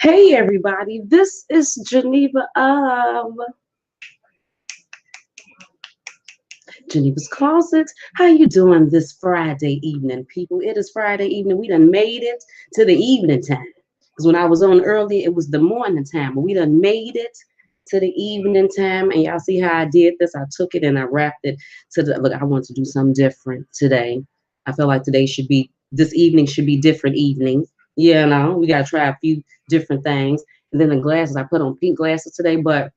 Hey everybody, this is Geneva of Geneva's Closet. How you doing this Friday evening, people? It is Friday evening. We done made it to the evening time. Because when I was on early, it was the morning time. But we done made it to the evening time. And y'all see how I did this? I took it and I wrapped it to the look. I want to do something different today. I feel like this evening should be different evening. Yeah, no, we gotta try a few different things. And then the glasses, I put on pink glasses today, but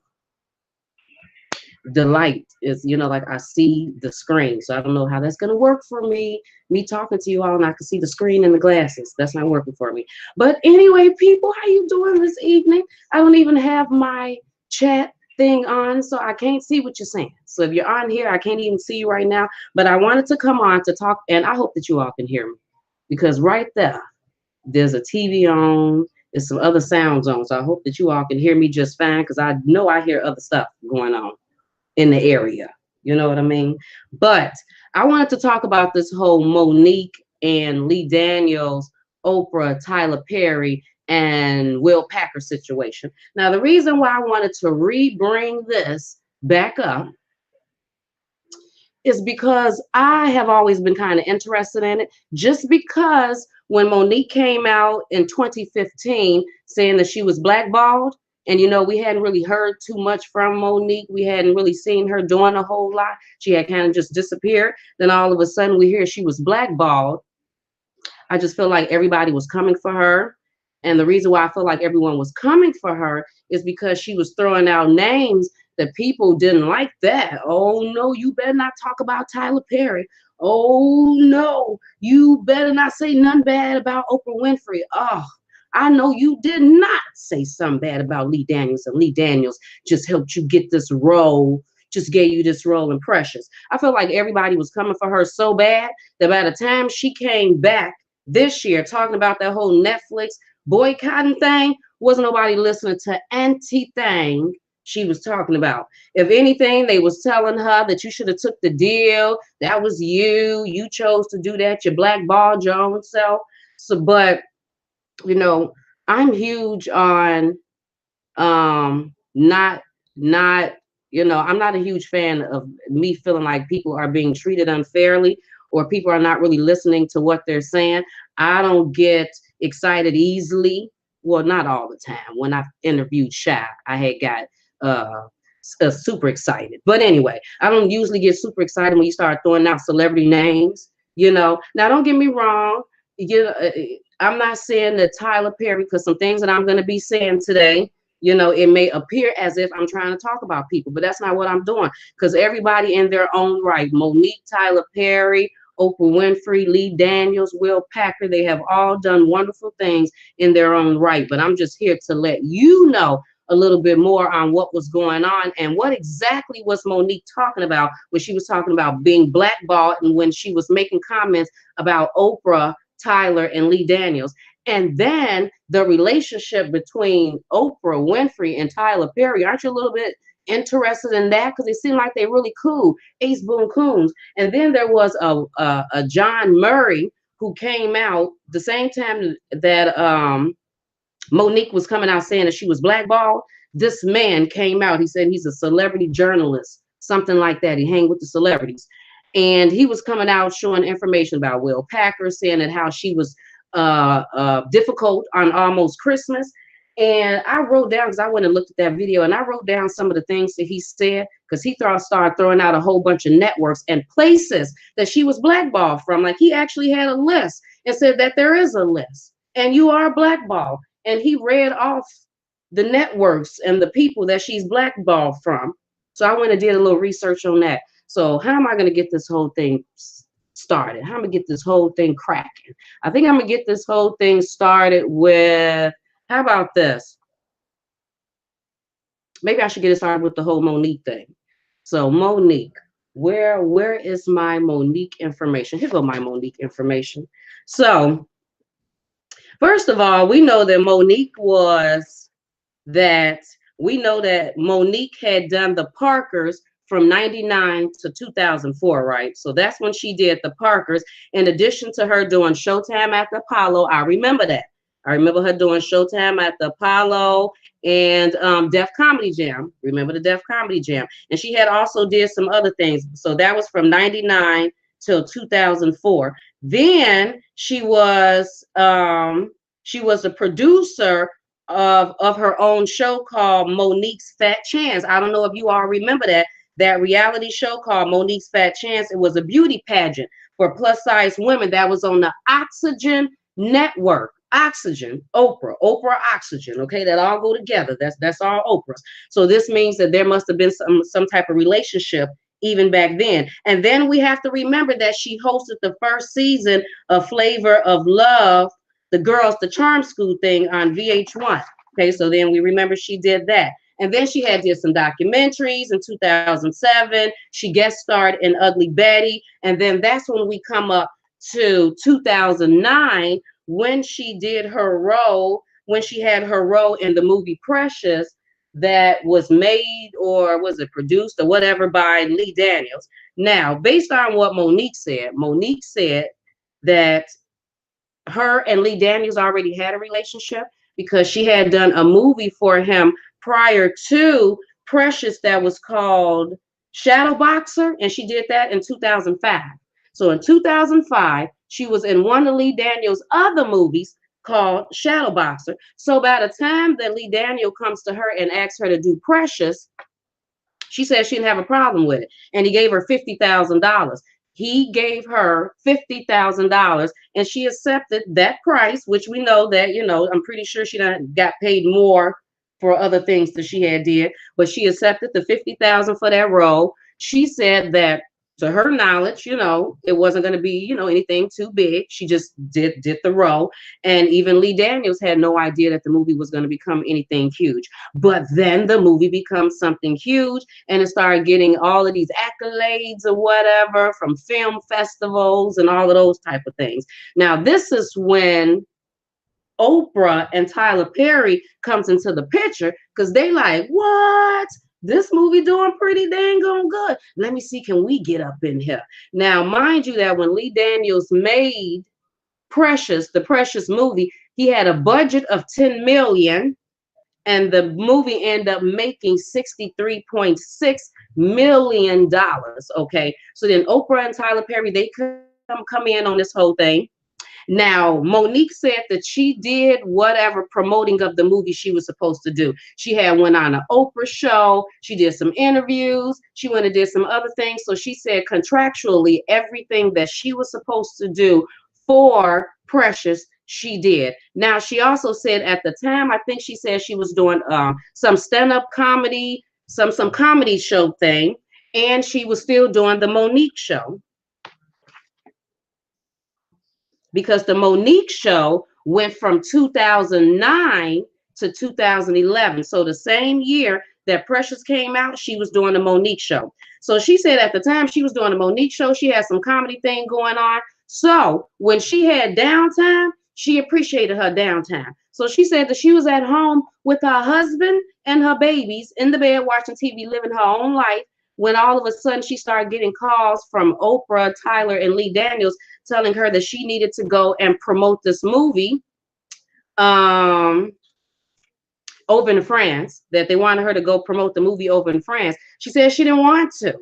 the light is, like I see the screen. So I don't know how that's going to work for me. Me talking to you all and I can see the screen and the glasses. That's not working for me. But anyway, people, how you doing this evening? I don't even have my chat thing on, so I can't see what you're saying. So if you're on here, I can't even see you right now. But I wanted to come on to talk, and I hope that you all can hear me. Because right there's a TV on. There's some other sounds on. So I hope that you all can hear me just fine because I know I hear other stuff going on in the area. You know what I mean? But I wanted to talk about this whole Monique and Lee Daniels, Oprah, Tyler Perry, and Will Packer situation. Now, the reason why I wanted to re-bring this back up is because I have always been kind of interested in it. Just because when Monique came out in 2015 saying that she was blackballed, and we hadn't really heard too much from Monique. We hadn't really seen her doing a whole lot. She had kind of just disappeared. Then all of a sudden we hear she was blackballed. I just feel like everybody was coming for her. And the reason why I feel like everyone was coming for her is because she was throwing out names that people didn't like that. Oh, no, you better not talk about Tyler Perry. Oh, no, you better not say nothing bad about Oprah Winfrey. Oh, I know you did not say something bad about Lee Daniels, and Lee Daniels just helped you get this role, just gave you this role in Precious. I feel like everybody was coming for her so bad that by the time she came back this year talking about that whole Netflix boycotting thing, wasn't nobody listening to anything she was talking about. If anything, they was telling her that you should have took the deal. That was you. You chose to do that. You blackballed your own self. So, but you know, I'm huge on not I'm not a huge fan of me feeling like people are being treated unfairly or people are not really listening to what they're saying. I don't get excited easily. Well, not all the time. When I interviewed Shy, I had got super excited. But anyway, I don't usually get super excited when you start throwing out celebrity names. Now don't get me wrong. I'm not saying that Tyler Perry, because some things that I'm going to be saying today, it may appear as if I'm trying to talk about people, but that's not what I'm doing. Because everybody in their own right, Monique, Tyler Perry, Oprah Winfrey, Lee Daniels, Will Packer, they have all done wonderful things in their own right. But I'm just here to let you know a little bit more on what was going on and what exactly was Monique talking about when she was talking about being blackballed and when she was making comments about Oprah, Tyler, and Lee Daniels. And then the relationship between Oprah Winfrey and Tyler Perry. Aren't you a little bit interested in that? Because they seem like they're really cool. Ace Boon Coons. And then there was a John Murray who came out the same time that Monique was coming out saying that she was blackballed. This man came out. He said he's a celebrity journalist, something like that. He hang with the celebrities. And he was coming out showing information about Will Packer, saying that how she was difficult on Almost Christmas. And I wrote down, because I went and looked at that video, and I wrote down some of the things that he said, because he started throwing out a whole bunch of networks and places that she was blackballed from. Like, he actually had a list and said that there is a list and you are blackballed. And he read off the networks and the people that she's blackballed from. So I went and did a little research on that. So how am I going to get this whole thing started? How am I going to get this whole thing cracking? I think I'm going to get this whole thing started with, how about this? Maybe I should get it started with the whole Monique thing. So Monique, where is my Monique information? Here go my Monique information. So first of all, we know that Monique had done the Parkers from 99 to 2004, right? So that's when she did the Parkers. In addition to her doing Showtime at the Apollo, I remember that. I remember her doing Showtime at the Apollo and Def Comedy Jam. Remember the Def Comedy Jam? And she had also did some other things. So that was from 99 till 2004. Then she was a producer of her own show called Monique's Fat Chance. I don't know if you all remember that reality show called Monique's Fat Chance. It was a beauty pageant for plus size women that was on the Oxygen network. Oxygen, Oprah Oxygen. Okay, that all go together. That's all Oprah's. So this means that there must have been some type of relationship even back then. And then we have to remember that she hosted the first season of Flavor of Love, the Girls the Charm School thing on VH1. Okay, so then we remember she did that. And then she did some documentaries in 2007. She guest starred in Ugly Betty. And then that's when we come up to 2009 when she did her role, when she had her role in the movie Precious that was made or was it produced or whatever by Lee Daniels. Now, based on what Monique said that her and Lee Daniels already had a relationship because she had done a movie for him prior to Precious that was called Shadow Boxer, and she did that in 2005. So in 2005, she was in one of Lee Daniels' other movies called Shadow Boxer. So by the time that Lee Daniel comes to her and asks her to do Precious, she said she didn't have a problem with it. And he gave her $50,000. He gave her $50,000 and she accepted that price, which we know that, I'm pretty sure she done got paid more for other things that she had did, but she accepted the $50,000 for that role. She said that to her knowledge, it wasn't going to be, anything too big. She just did the role. And even Lee Daniels had no idea that the movie was going to become anything huge. But then the movie becomes something huge and it started getting all of these accolades or whatever from film festivals and all of those type of things. Now, this is when Oprah and Tyler Perry comes into the picture because they like, what? This movie doing pretty dang on good. Let me see, can we get up in here? Now, mind you that when Lee Daniels made Precious, the Precious movie, he had a budget of $10 million and the movie ended up making $63.6 million. Okay, so then Oprah and Tyler Perry, they come in on this whole thing. Now, Monique said that she did whatever promoting of the movie she was supposed to do. She had went on an Oprah show. She did some interviews. She went and did some other things. So she said contractually, everything that she was supposed to do for Precious, she did. Now, she also said at the time, I think she said she was doing some stand-up comedy, some comedy show thing, and she was still doing the Monique show. Because the Monique show went from 2009 to 2011. So the same year that Precious came out, she was doing the Monique show. So she said at the time she was doing the Monique show, she had some comedy thing going on. So when she had downtime, she appreciated her downtime. So she said that she was at home with her husband and her babies in the bed watching TV, living her own life, when all of a sudden she started getting calls from Oprah, Tyler, and Lee Daniels telling her that she needed to go and promote this movie over in France, that they wanted her to go promote the movie over in France. She said she didn't want to.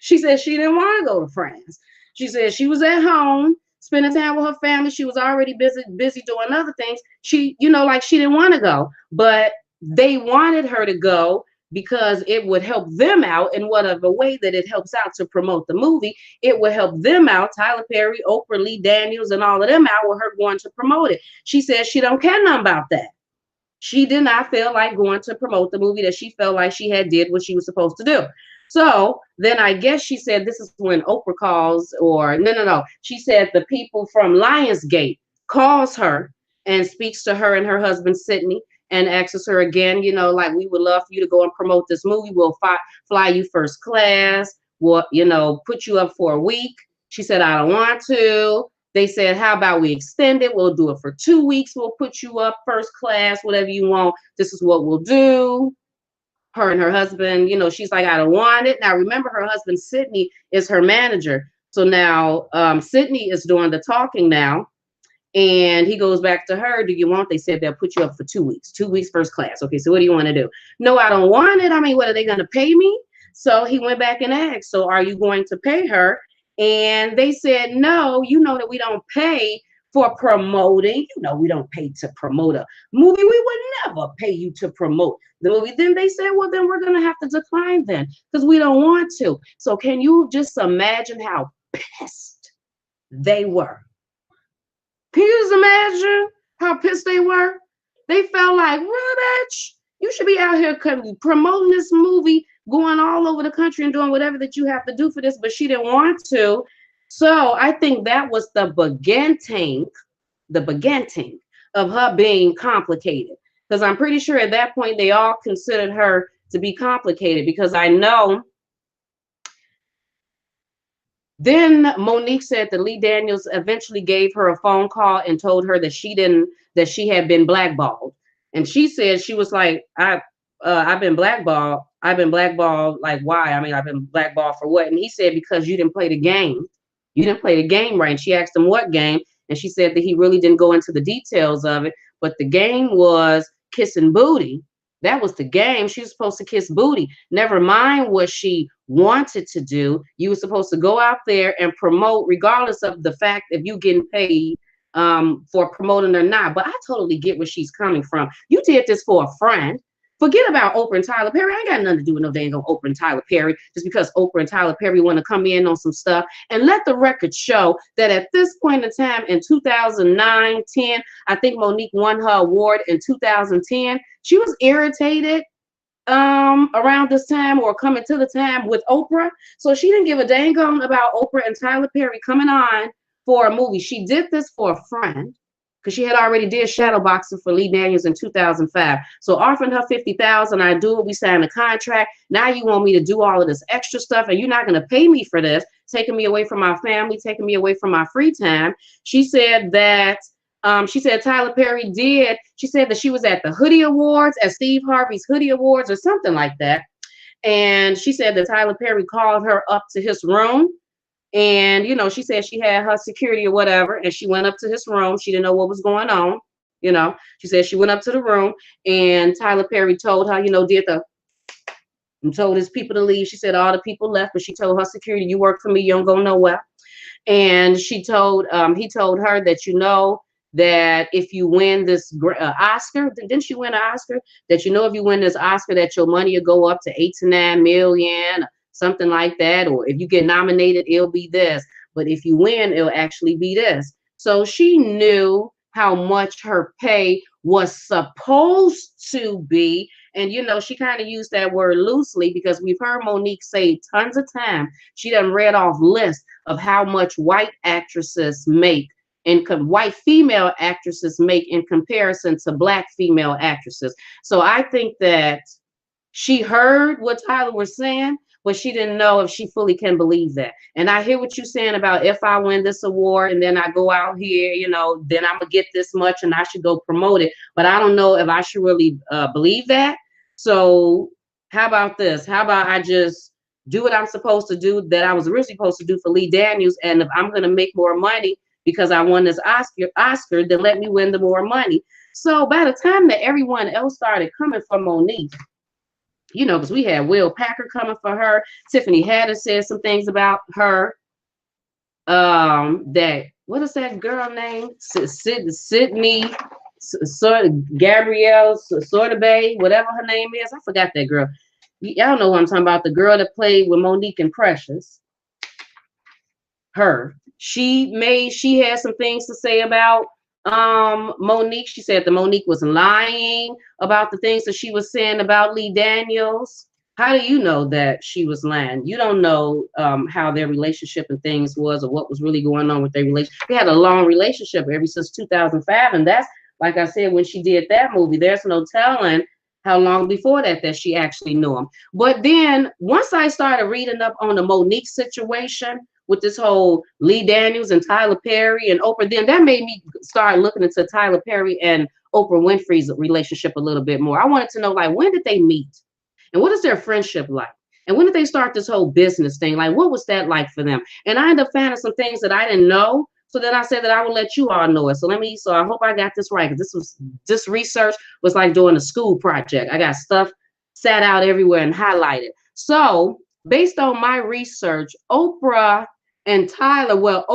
She said she didn't want to go to France. She said she was at home spending time with her family. She was already busy doing other things. She, like she didn't want to go, but they wanted her to go because it would help them out in whatever way that it helps out to promote the movie. It would help them out, Tyler Perry, Oprah, Lee Daniels, and all of them out with her going to promote it. She said she don't care nothing about that. She did not feel like going to promote the movie, that she felt like she had did what she was supposed to do. So then I guess she said this is when Oprah calls, or no. She said the people from Lionsgate calls her and speaks to her and her husband, Sydney, and asks her again, like, we would love for you to go and promote this movie. We'll fly you first class. We'll, put you up for a week. She said, I don't want to. They said, how about we extend it? We'll do it for 2 weeks. We'll put you up first class, whatever you want. This is what we'll do. Her and her husband, she's like, I don't want it. Now, remember, her husband, Sydney, is her manager. So now Sydney is doing the talking now. And he goes back to her, do you want? They said they'll put you up for 2 weeks, 2 weeks first class. Okay, so what do you want to do? No, I don't want it. I mean, what are they going to pay me? So he went back and asked, so are you going to pay her? And they said, no, you know that we don't pay for promoting. You know, we don't pay to promote a movie. We would never pay you to promote the movie. Then they said, well, then we're going to have to decline then because we don't want to. So can you just imagine how pissed they were? Can you just imagine how pissed they were? They felt like, really, bitch, you should be out here promoting this movie, going all over the country and doing whatever that you have to do for this, but she didn't want to. So I think that was the beginning of her being complicated. Because I'm pretty sure at that point they all considered her to be complicated because I know. Then Monique said that Lee Daniels eventually gave her a phone call and told her that she had been blackballed. And she said she was like, I've been blackballed. I've been blackballed. Like, why? I mean, I've been blackballed for what? And he said, because you didn't play the game. You didn't play the game right. And she asked him what game. And she said that he really didn't go into the details of it. But the game was kissing booty. That was the game. She was supposed to kiss booty. Never mind what she wanted to do. You were supposed to go out there and promote, regardless of the fact if you getting paid for promoting or not. But I totally get where she's coming from. You did this for a friend. Forget about Oprah and Tyler Perry. I ain't got nothing to do with no dang on Oprah and Tyler Perry just because Oprah and Tyler Perry want to come in on some stuff. And let the record show that at this point in time in 2009, 10, I think Monique won her award in 2010. She was irritated around this time or coming to the time with Oprah. So she didn't give a dang on about Oprah and Tyler Perry coming on for a movie. She did this for a friend because she had already did shadow boxing for Lee Daniels in 2005. So offering her $50,000, I do it. We signed a contract. Now you want me to do all of this extra stuff, and you're not going to pay me for this, taking me away from my family, taking me away from my free time. She said that. She said Tyler Perry did. She said that she was at the Hoodie Awards, at Steve Harvey's Hoodie Awards, or something like that. And she said that Tyler Perry called her up to his room. And, she said she had her security or whatever, and she went up to his room. She didn't know what was going on. She said she went up to the room, and Tyler Perry told her, and told his people to leave. She said all the people left, but she told her security, you work for me, you don't go nowhere. And he told her that, that if you win this Oscar, didn't she win an Oscar? That if you win this Oscar, that your money will go up to 8 to 9 million, something like that. Or if you get nominated, it'll be this. But if you win, it'll actually be this. So she knew how much her pay was supposed to be. And, she kind of used that word loosely because we've heard Monique say tons of time. She done read off lists of how much white actresses make and white female actresses make in comparison to black female actresses. So I think that she heard what Tyler was saying, but she didn't know if she fully can believe that. And I hear what you're saying about if I win this award and then I go out here, then I'm gonna get this much and I should go promote it. But I don't know if I should really believe that. So how about this? How about I just do what I'm supposed to do that I was originally supposed to do for Lee Daniels, and if I'm gonna make more money because I won this Oscar, then let me win the more money. So by the time that everyone else started coming for Monique, because we had Will Packer coming for her, Tiffany Haddish said some things about her. What is that girl name? Sydney, Gabrielle Sortabay, whatever her name is. I forgot that girl. Y'all know what I'm talking about. The girl that played with Monique and Precious. Her. She had some things to say about Monique. She said that Monique was lying about the things that she was saying about Lee Daniels. How do you know that she was lying? You don't know how their relationship and things was, or what was really going on with their relationship. They had a long relationship ever since 2005, and that's, like I said, when she did that movie, there's no telling how long before that she actually knew him. But then once I started reading up on the Monique situation with this whole Lee Daniels and Tyler Perry and Oprah, then that made me start looking into Tyler Perry and Oprah Winfrey's relationship a little bit more. I wanted to know, like, when did they meet? And what is their friendship like? And when did they start this whole business thing? Like, what was that like for them? And I ended up finding some things that I didn't know, So then I said that I will let you all know it. So I hope I got this right, because this research was like doing a school project. I got stuff sat out everywhere and highlighted. So based on my research, Oprah and Tyler, well,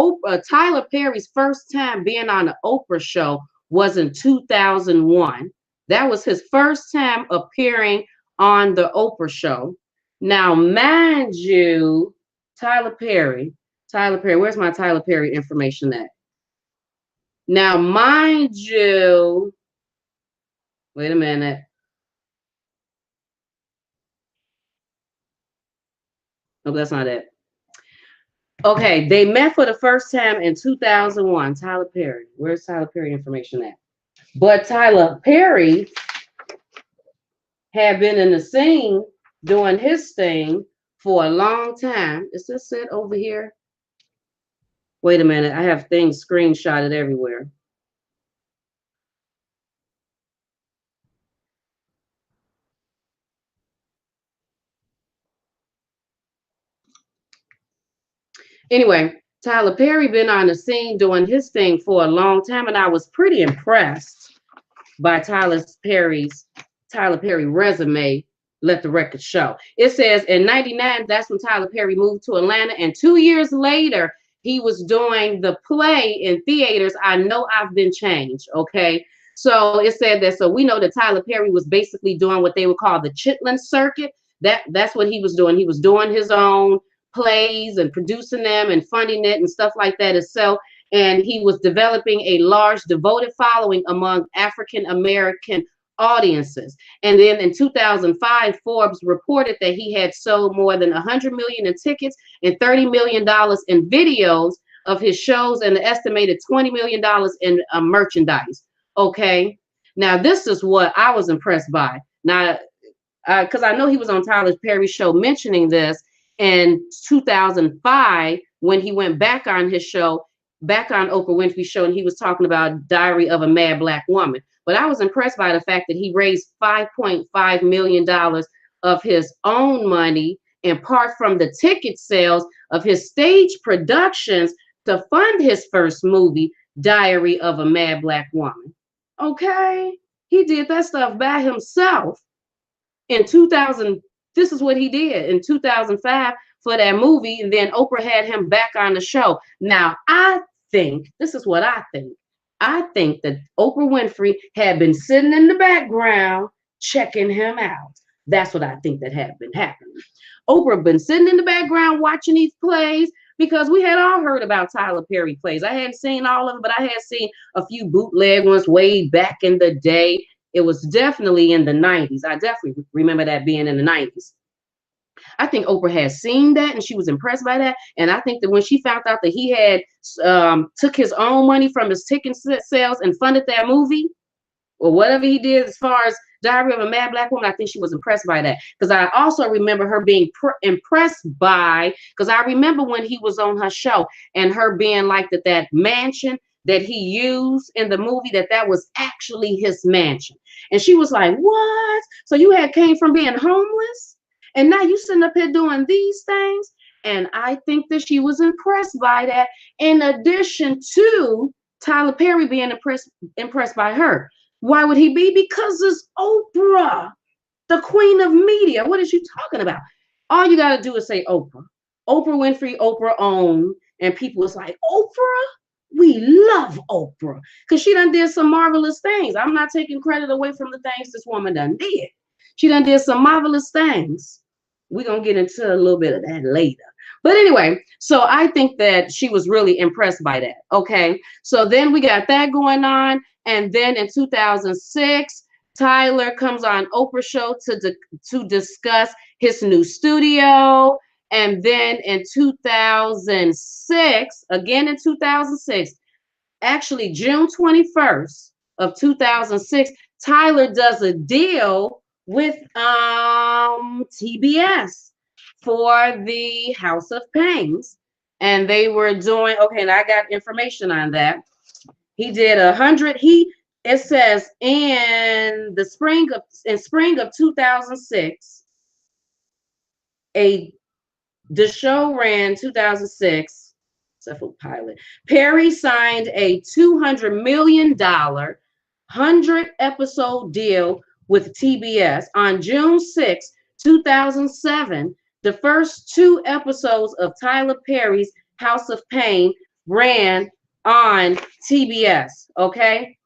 Tyler Perry's first time being on the Oprah show was in 2001. That was his first time appearing on the Oprah show. Now, mind you, Tyler Perry, where's my Tyler Perry information at? Now, mind you, wait a minute. No, that's not it. Okay, they met for the first time in 2001. Tyler Perry, where's Tyler Perry information at? But Tyler Perry had been in the scene doing his thing for a long time. Is this it over here? Wait a minute, I have things screenshotted everywhere. Anyway, Tyler Perry been on the scene doing his thing for a long time, and I was pretty impressed by Tyler Perry resume. Let the record show. It says in '99, that's when Tyler Perry moved to Atlanta, and 2 years later, he was doing the play in theaters. I Know I've Been Changed. Okay, so it said that. So we know that Tyler Perry was basically doing what they would call the Chitlin circuit. That's what he was doing. He was doing his own plays and producing them and funding it and stuff like that itself. And he was developing a large devoted following among African American audiences. And then in 2005, Forbes reported that he had sold more than 100 million in tickets and $30 million in videos of his shows and an estimated $20 million in merchandise. Okay. Now, this is what I was impressed by. Now, because I know he was on Tyler Perry's show mentioning this in 2005 when he went back on his show, back on Oprah Winfrey's show, and he was talking about Diary of a Mad Black Woman. But I was impressed by the fact that he raised $5.5 million of his own money, in part from the ticket sales of his stage productions, to fund his first movie, Diary of a Mad Black Woman. Okay? He did that stuff by himself. In 2000, this is what he did in 2005 for that movie, and then Oprah had him back on the show. Now, I think, this is what I think. I think that Oprah Winfrey had been sitting in the background checking him out. That's what I think that had been happening. Oprah been sitting in the background watching these plays, because we had all heard about Tyler Perry plays. I hadn't seen all of them, but I had seen a few bootleg ones way back in the day. It was definitely in the 90s. I definitely remember that being in the 90s. I think Oprah had seen that and she was impressed by that. And I think that when she found out that he had took his own money from his ticket sales and funded that movie, or whatever he did as far as Diary of a Mad Black Woman, I think she was impressed by that. Because I also remember her being impressed by, because I remember when he was on her show and her being like that mansion that he used in the movie, that was actually his mansion. And she was like, what? So you had came from being homeless and now you sitting up here doing these things? And I think that she was impressed by that, in addition to Tyler Perry being impressed by her. Why would he be? Because it's Oprah, the queen of media. What is you talking about? All you got to do is say Oprah. Oprah Winfrey, Oprah owned. And people was like, Oprah? We love Oprah. Because she done did some marvelous things. I'm not taking credit away from the things this woman done did. She done did some marvelous things. We're going to get into a little bit of that later. But anyway, so I think that she was really impressed by that. Okay. So then we got that going on. And then in 2006, Tyler comes on Oprah show to discuss his new studio. And then in 2006, again in 2006, actually June 21st of 2006, Tyler does a deal with TBS for the House of Pains. And they were doing, okay, and I got information on that. He did 100. It says in spring of 2006, the show ran 2006. Pilot. Perry signed a $200 million 100-episode deal with TBS on June 6, 2007. The first 2 episodes of Tyler Perry's House of Pain ran on TBS, okay?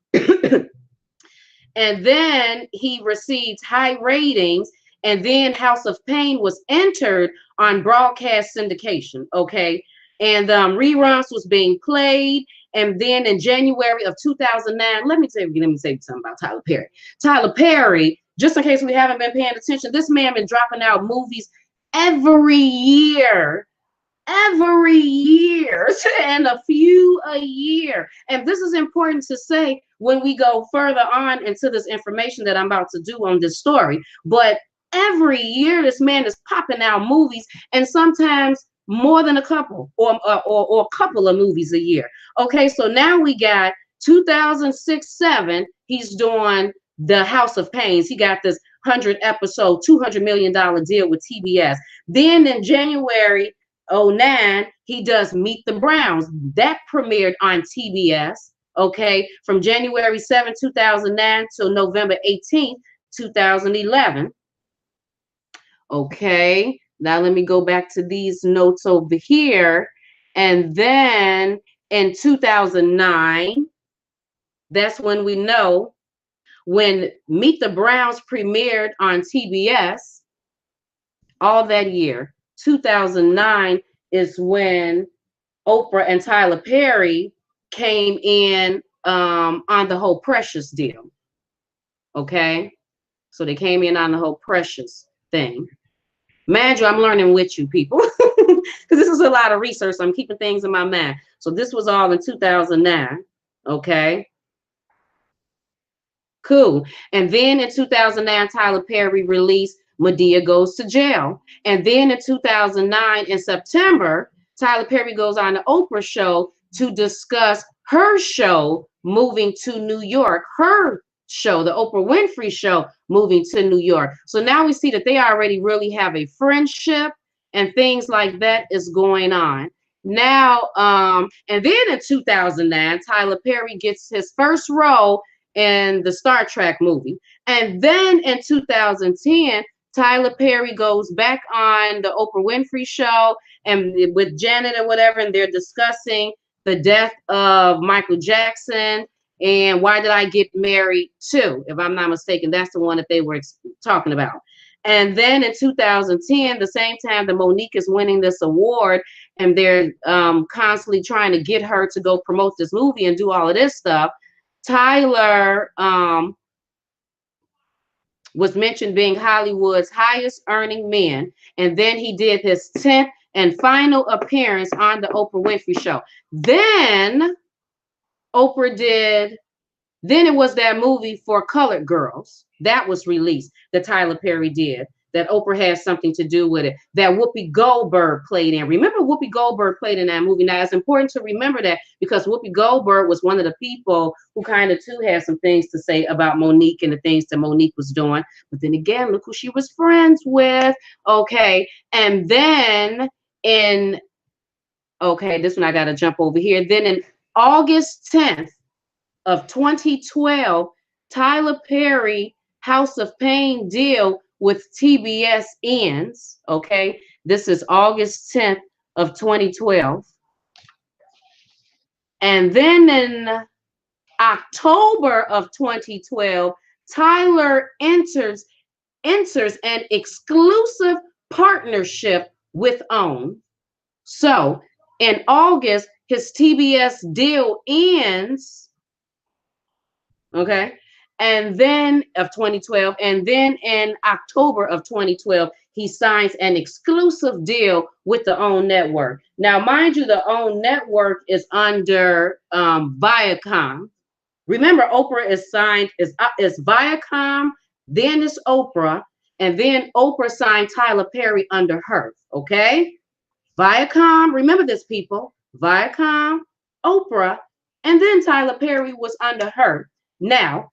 And then he received high ratings, and then House of Pain was entered on broadcast syndication, okay? And reruns was being played. And then in January of 2009, let me say something about Tyler Perry. Tyler Perry, just in case we haven't been paying attention, this man been dropping out movies every year, and a few a year. And this is important to say when we go further on into this information that I'm about to do on this story. But every year, this man is popping out movies, and sometimes more than a couple or a couple of movies a year. Okay, so now we got 2006-07. He's doing the House of Pains. He got this 100-episode, $200 million deal with TBS. Then in January 2009, he does Meet the Browns. That premiered on TBS, okay, from January 7, 2009 till November 18, 2011. Okay, now let me go back to these notes over here. And then in 2009, that's when we know when Meet the Browns premiered on TBS all that year. 2009 is when Oprah and Tyler Perry came in on the whole Precious deal. Okay, so they came in on the whole Precious thing. Mind you, I'm learning with you people because this is a lot of research. So I'm keeping things in my mind. So this was all in 2009. Okay. Cool. And then in 2009, Tyler Perry released Madea Goes to Jail. And then in 2009, in September, Tyler Perry goes on the Oprah show to discuss her show moving to New York, her show, the Oprah Winfrey show, moving to New York. So now we see that they already really have a friendship and things like that is going on. Now, and then in 2009, Tyler Perry gets his first role in the Star Trek movie. And then in 2010, Tyler Perry goes back on the Oprah Winfrey show and with Janet and whatever, and they're discussing the death of Michael Jackson and Why Did I Get Married Too, if I'm not mistaken. That's the one that they were talking about. And then in 2010, the same time that Monique is winning this award and they're constantly trying to get her to go promote this movie and do all of this stuff, Tyler was mentioned being Hollywood's highest earning man. And then he did his 10th and final appearance on the Oprah Winfrey show. Then it was that movie for colored girls that was released that Tyler Perry did, that Oprah had something to do with it, that Whoopi Goldberg played in. Remember Whoopi Goldberg played in that movie. Now it's important to remember that because Whoopi Goldberg was one of the people who kind of too had some things to say about Monique and the things that Monique was doing. But then again, look who she was friends with. Okay. And then this one I got to jump over here. Then in August 10th of 2012, Tyler Perry House of Pain deal with TBS ends. Okay, this is August 10th of 2012. And then in October of 2012, Tyler enters an exclusive partnership with OWN. So in August, his TBS deal ends. Okay. And then of 2012, and then in October of 2012, he signs an exclusive deal with the OWN network. Now, mind you, the OWN network is under Viacom. Remember, Oprah is signed, is Viacom, then it's Oprah, and then Oprah signed Tyler Perry under her, okay? Viacom, remember this, people, Viacom, Oprah, and then Tyler Perry was under her. Now,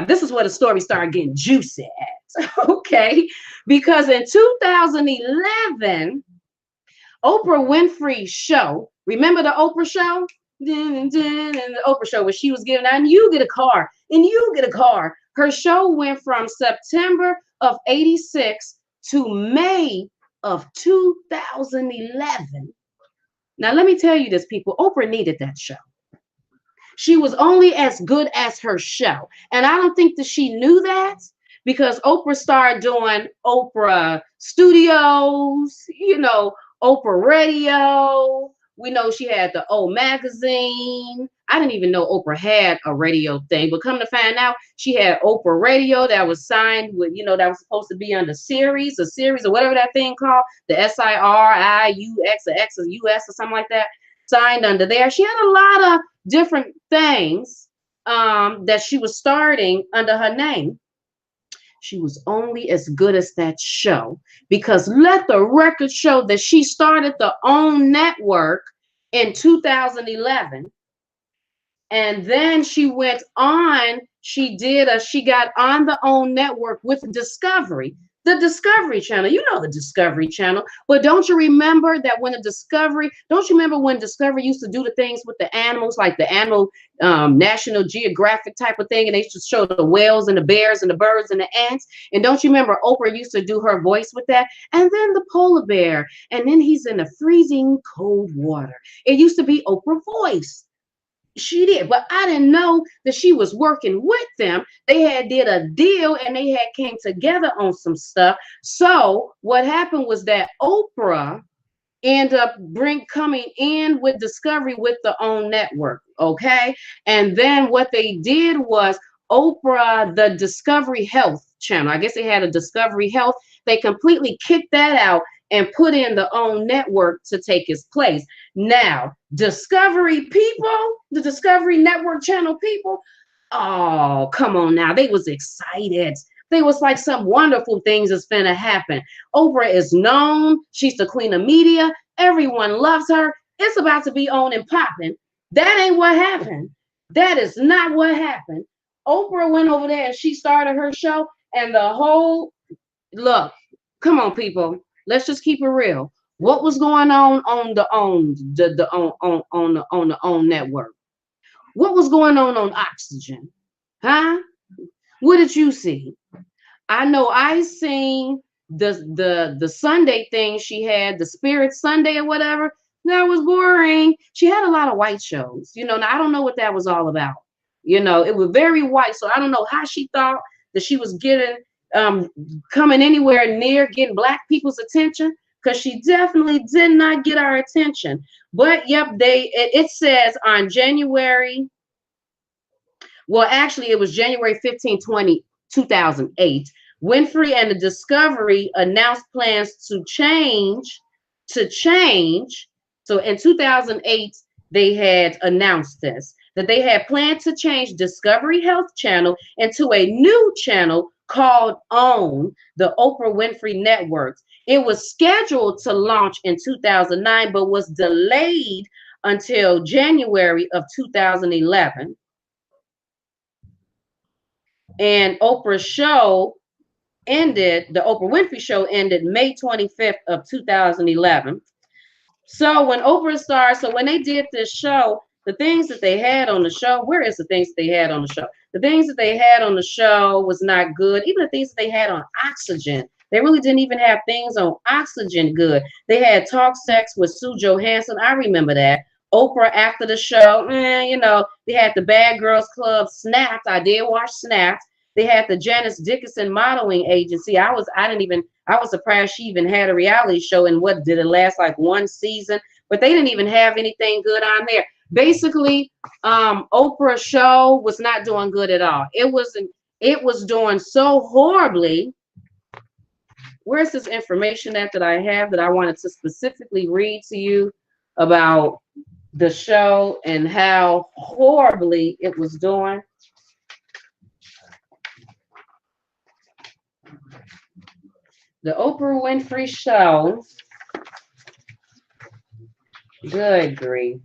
this is where the story started getting juicy at, okay? Because in 2011, Oprah Winfrey's show Remember the Oprah show? And the Oprah show where she was giving out, and you get a car, and you get a car. Her show went from September of 86 to May of 2011. Now, let me tell you this, people. Oprah needed that show. She was only as good as her show. And I don't think that she knew that because Oprah started doing Oprah Studios, Oprah Radio. We know she had the O Magazine. I didn't even know Oprah had a radio thing, but come to find out, she had Oprah Radio that was signed with, that was supposed to be under a series or whatever that thing called, the SIRIUX or X or US or something like that, signed under there. She had a lot of different things that she was starting under her name. She was only as good as that show because let the record show that she started the OWN network in 2011. And then she went on, she got on the OWN network with Discovery, the Discovery Channel. You know the Discovery Channel, but don't you remember when Discovery used to do the things with the animals, like the animal National Geographic type of thing, and they used to show the whales and the bears and the birds and the ants. And don't you remember Oprah used to do her voice with that? And then the polar bear, and then he's in the freezing cold water. It used to be Oprah voice. She did, but I didn't know that she was working with them. They had did a deal and they had came together on some stuff. So what happened was that Oprah ended up coming in with Discovery with the OWN network, okay? And then what they did was Oprah, the Discovery Health channel, I guess they had a Discovery Health, they completely kicked that out and put in the OWN network to take its place. Now, Discovery people, the Discovery Network channel people, oh, come on now. They was excited. They was like some wonderful things is finna happen. Oprah is known. She's the queen of media. Everyone loves her. It's about to be on and popping. That ain't what happened. That is not what happened. Oprah went over there and she started her show and the whole, look, come on, people. Let's just keep it real. What was going on the OWN network? What was going on Oxygen? Huh? What did you see? I know I seen the Sunday thing she had, the Spirit Sunday or whatever. That was boring. She had a lot of white shows. Now I don't know what that was all about. It was very white. So I don't know how she thought that she was getting coming anywhere near getting Black people's attention, because she definitely did not get our attention. But yep, it says on January, well, actually it was January 15, 2008, Winfrey and the Discovery announced plans to change. So in 2008, they had announced this, that they had planned to change Discovery Health Channel into a new channel called OWN, the Oprah Winfrey Network. It was scheduled to launch in 2009, but was delayed until January of 2011. And Oprah's show ended, the Oprah Winfrey Show ended May 25th of 2011. So when Oprah started, so when they did this show, the things that they had on the show, where is the things that they had on the show? The things that they had on the show was not good. Even the things that they had on Oxygen, they really didn't even have things on Oxygen good. They had Talk Sex with Sue Johansson. I remember that. Oprah after the show, they had the Bad Girls Club, Snapped. I did watch Snapped. They had the Janice Dickinson modeling agency. I was surprised she even had a reality show, and what did it last, like one season? But they didn't even have anything good on there. Basically, Oprah's show was not doing good at all. It was doing so horribly. Where's this information that I have that I wanted to specifically read to you about the show and how horribly it was doing? The Oprah Winfrey Show. Good grief.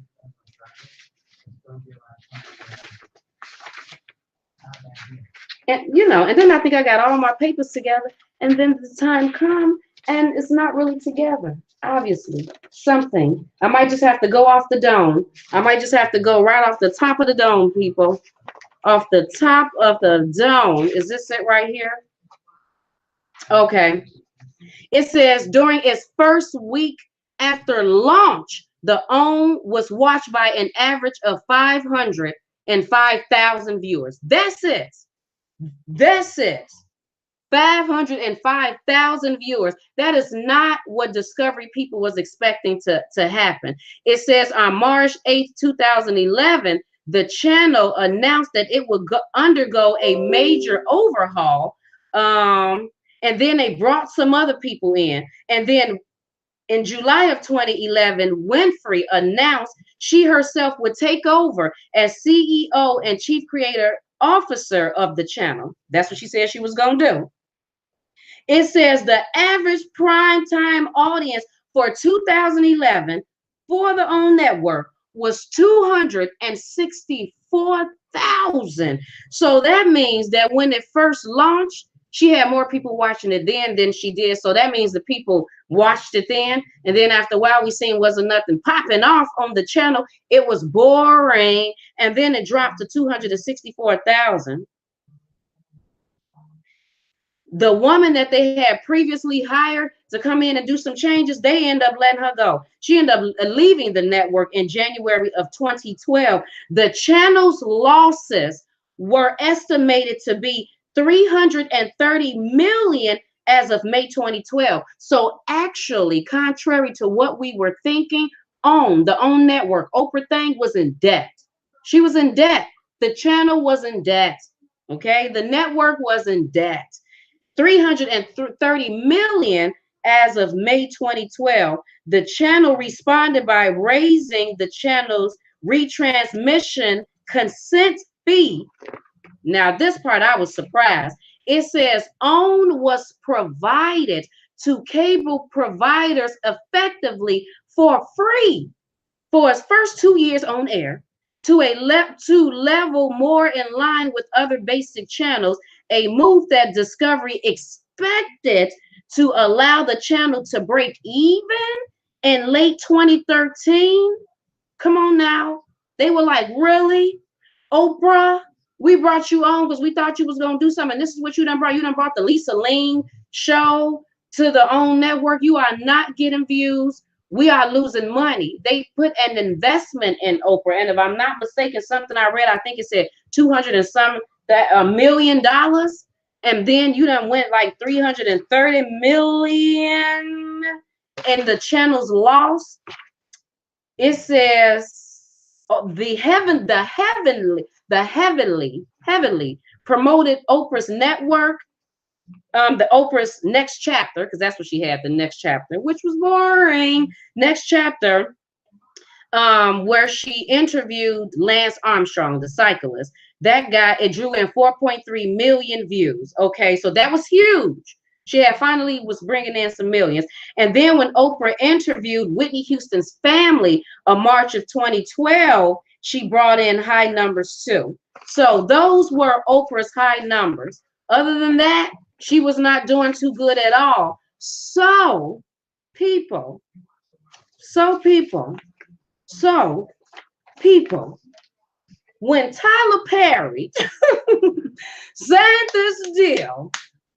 And and then I think I got all my papers together, and then the time come and it's not really together. Obviously, something. I might just have to go off the dome. I might just have to go right off the top of the dome, people. Off the top of the dome. Is this it right here? Okay. It says during its first week after launch, the OWN was watched by an average of 505,000 viewers. That's it. That's it. 505,000 viewers. That is not what Discovery people was expecting to happen. It says on March 8th, 2011, the channel announced that it would undergo a major overhaul. And then they brought some other people in. And then in July of 2011, Winfrey announced she herself would take over as CEO and Chief Creator Officer of the channel. That's what she said she was going to do. It says the average prime time audience for 2011 for the OWN network was 264,000. So that means that when it first launched, she had more people watching it then than she did. So that means the people watched it then. And then after a while, we seen wasn't nothing popping off on the channel. It was boring. And then it dropped to 264,000. The woman that they had previously hired to come in and do some changes, they end up letting her go. She ended up leaving the network in January of 2012. The channel's losses were estimated to be 330 million as of May 2012. So actually, contrary to what we were thinking, the OWN network, Oprah thing was in debt. She was in debt. The channel was in debt. Okay, the network was in debt. 330 million as of May 2012. The channel responded by raising the channel's retransmission consent fee. Now, this part I was surprised. It says OWN was provided to cable providers effectively for free for its first 2 years on air to level more in line with other basic channels, a move that Discovery expected to allow the channel to break even in late 2013. Come on now. They were like, really? Oprah, we brought you on because we thought you was going to do something. This is what you done brought. You done brought the Lisa Ling show to the OWN network. You are not getting views. We are losing money. They put an investment in Oprah. And if I'm not mistaken, something I read, I think it said 200 and some $1 million. And then you done went like 330 million and the channel's loss. It says the heavily promoted Oprah's network, the Oprah's Next Chapter, because that's what she had, the Next Chapter, which was boring. Next Chapter, where she interviewed Lance Armstrong, the cyclist. That guy, it drew in 4.3 million views. Okay, so that was huge. She had finally was bringing in some millions. And then when Oprah interviewed Whitney Houston's family in March of 2012, she brought in high numbers too. So those were Oprah's high numbers. Other than that, she was not doing too good at all. So people, when Tyler Perry signed this deal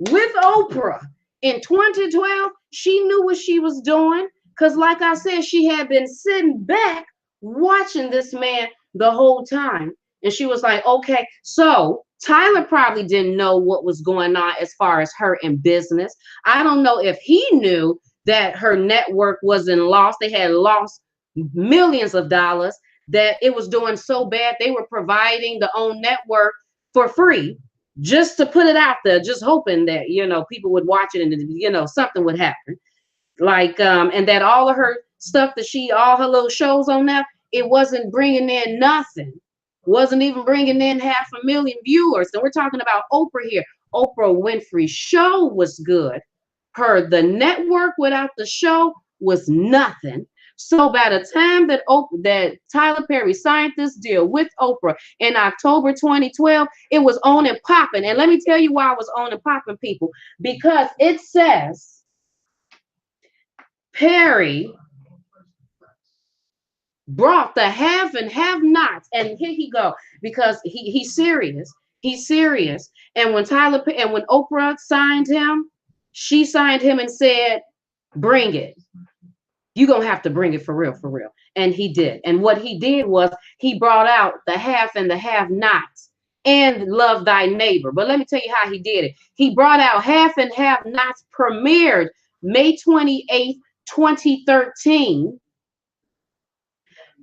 with Oprah in 2012, she knew what she was doing. Because like I said, she had been sitting back watching this man the whole time. And she was like, okay, so Tyler probably didn't know what was going on as far as her in business. I don't know if he knew that her network wasn't lost. They had lost millions of dollars, that it was doing so bad. They were providing the OWN network for free just to put it out there, just hoping that, people would watch it and, something would happen. Like, and that all of her stuff that all her little shows on there, it wasn't bringing in nothing. Wasn't even bringing in 500,000 viewers. And we're talking about Oprah here. Oprah Winfrey's show was good. The network without the show was nothing. So by the time that Tyler Perry signed this deal with Oprah in October 2012, it was on and popping. And let me tell you why it was on and popping, people. Because it says Perry brought the have and have nots, and here he go, because he's serious. He's serious. And when Oprah signed him, she signed him and said, "Bring it. You're gonna have to bring it for real, for real." And he did. And what he did was he brought out the have and the have nots and love thy neighbor. But let me tell you how he did it. He brought out have and have nots, premiered May 28th, 2013.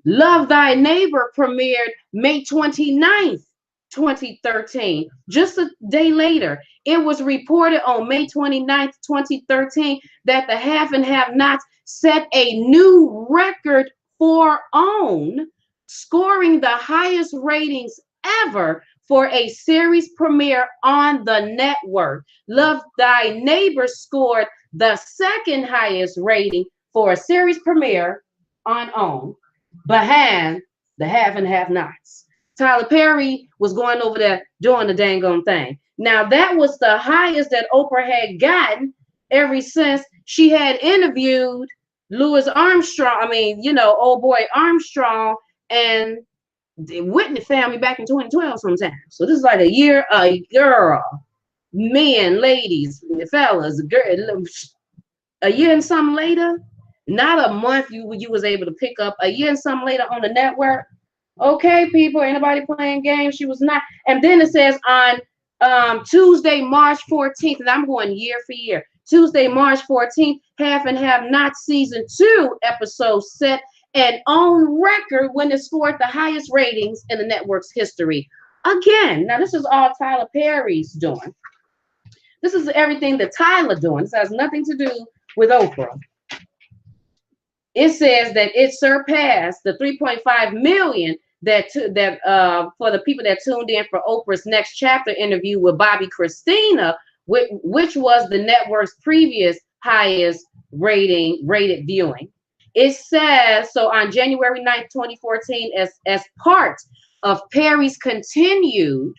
Love Thy Neighbor premiered May 29th, 2013. Just a day later, it was reported on May 29th, 2013, that the have and have nots set a new record for OWN, scoring the highest ratings ever for a series premiere on the network. Love Thy Neighbor scored the second highest rating for a series premiere on OWN, behind the have and have nots. Tyler Perry was going over there doing the dang on thing. Now, that was the highest that Oprah had gotten ever since she had interviewed Louis Armstrong. I mean, old boy Armstrong and the Whitney family back in 2012 sometime. So this is like a year, girl, men, ladies, fellas, a year and something later. Not a month you was able to pick up, a year and something later on the network. Okay, people, anybody playing games? She was not. And then it says on Tuesday, March 14th, and I'm going year for year. Tuesday, March 14th, Have and Have Not Season 2 episode set an OWN record when it scored the highest ratings in the network's history. Again, now this is all Tyler Perry's doing. This is everything that Tyler doing. This has nothing to do with Oprah. It says that it surpassed the 3.5 million that for the people that tuned in for Oprah's Next Chapter interview with Bobby Christina, which was the network's previous highest rated viewing. It says, so on January 9th, 2014, as part of Perry's continued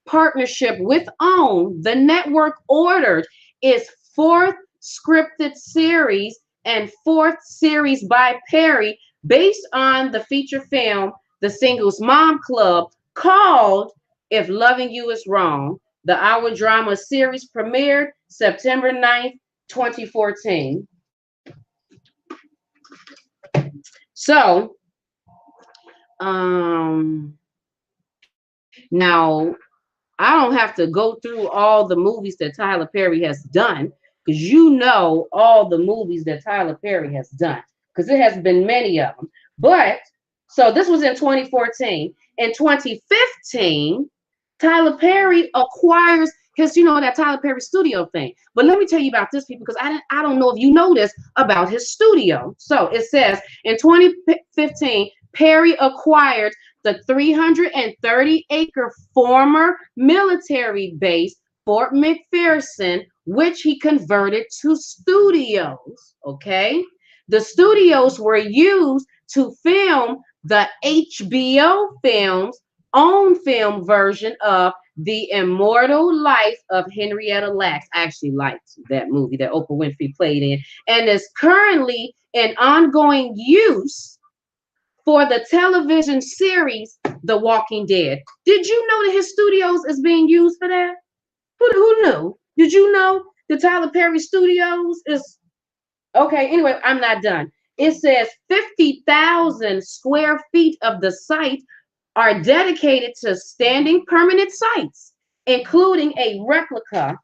partnership with OWN, the network ordered its fourth scripted series and fourth series by Perry based on the feature film The Singles Mom Club, called If Loving You Is Wrong. The hour drama series premiered September 9th, 2014. So, now I don't have to go through all the movies that Tyler Perry has done, because all the movies that Tyler Perry has done, because it has been many of them. But, so this was in 2014. In 2015, Tyler Perry acquires his, that Tyler Perry studio thing. But let me tell you about this, people, because I don't know if you know this about his studio. So it says, in 2015, Perry acquired the 330-acre former military base, Fort McPherson, which he converted to studios, okay? The studios were used to film the HBO film's own film version of The Immortal Life of Henrietta Lacks. I actually liked that movie that Oprah Winfrey played in, and is currently in ongoing use for the television series The Walking Dead. Did you know that his studios is being used for that? Who knew? Did you know the Tyler Perry Studios is? Okay, anyway, I'm not done. It says 50,000 square feet of the site are dedicated to standing permanent sites, including a replica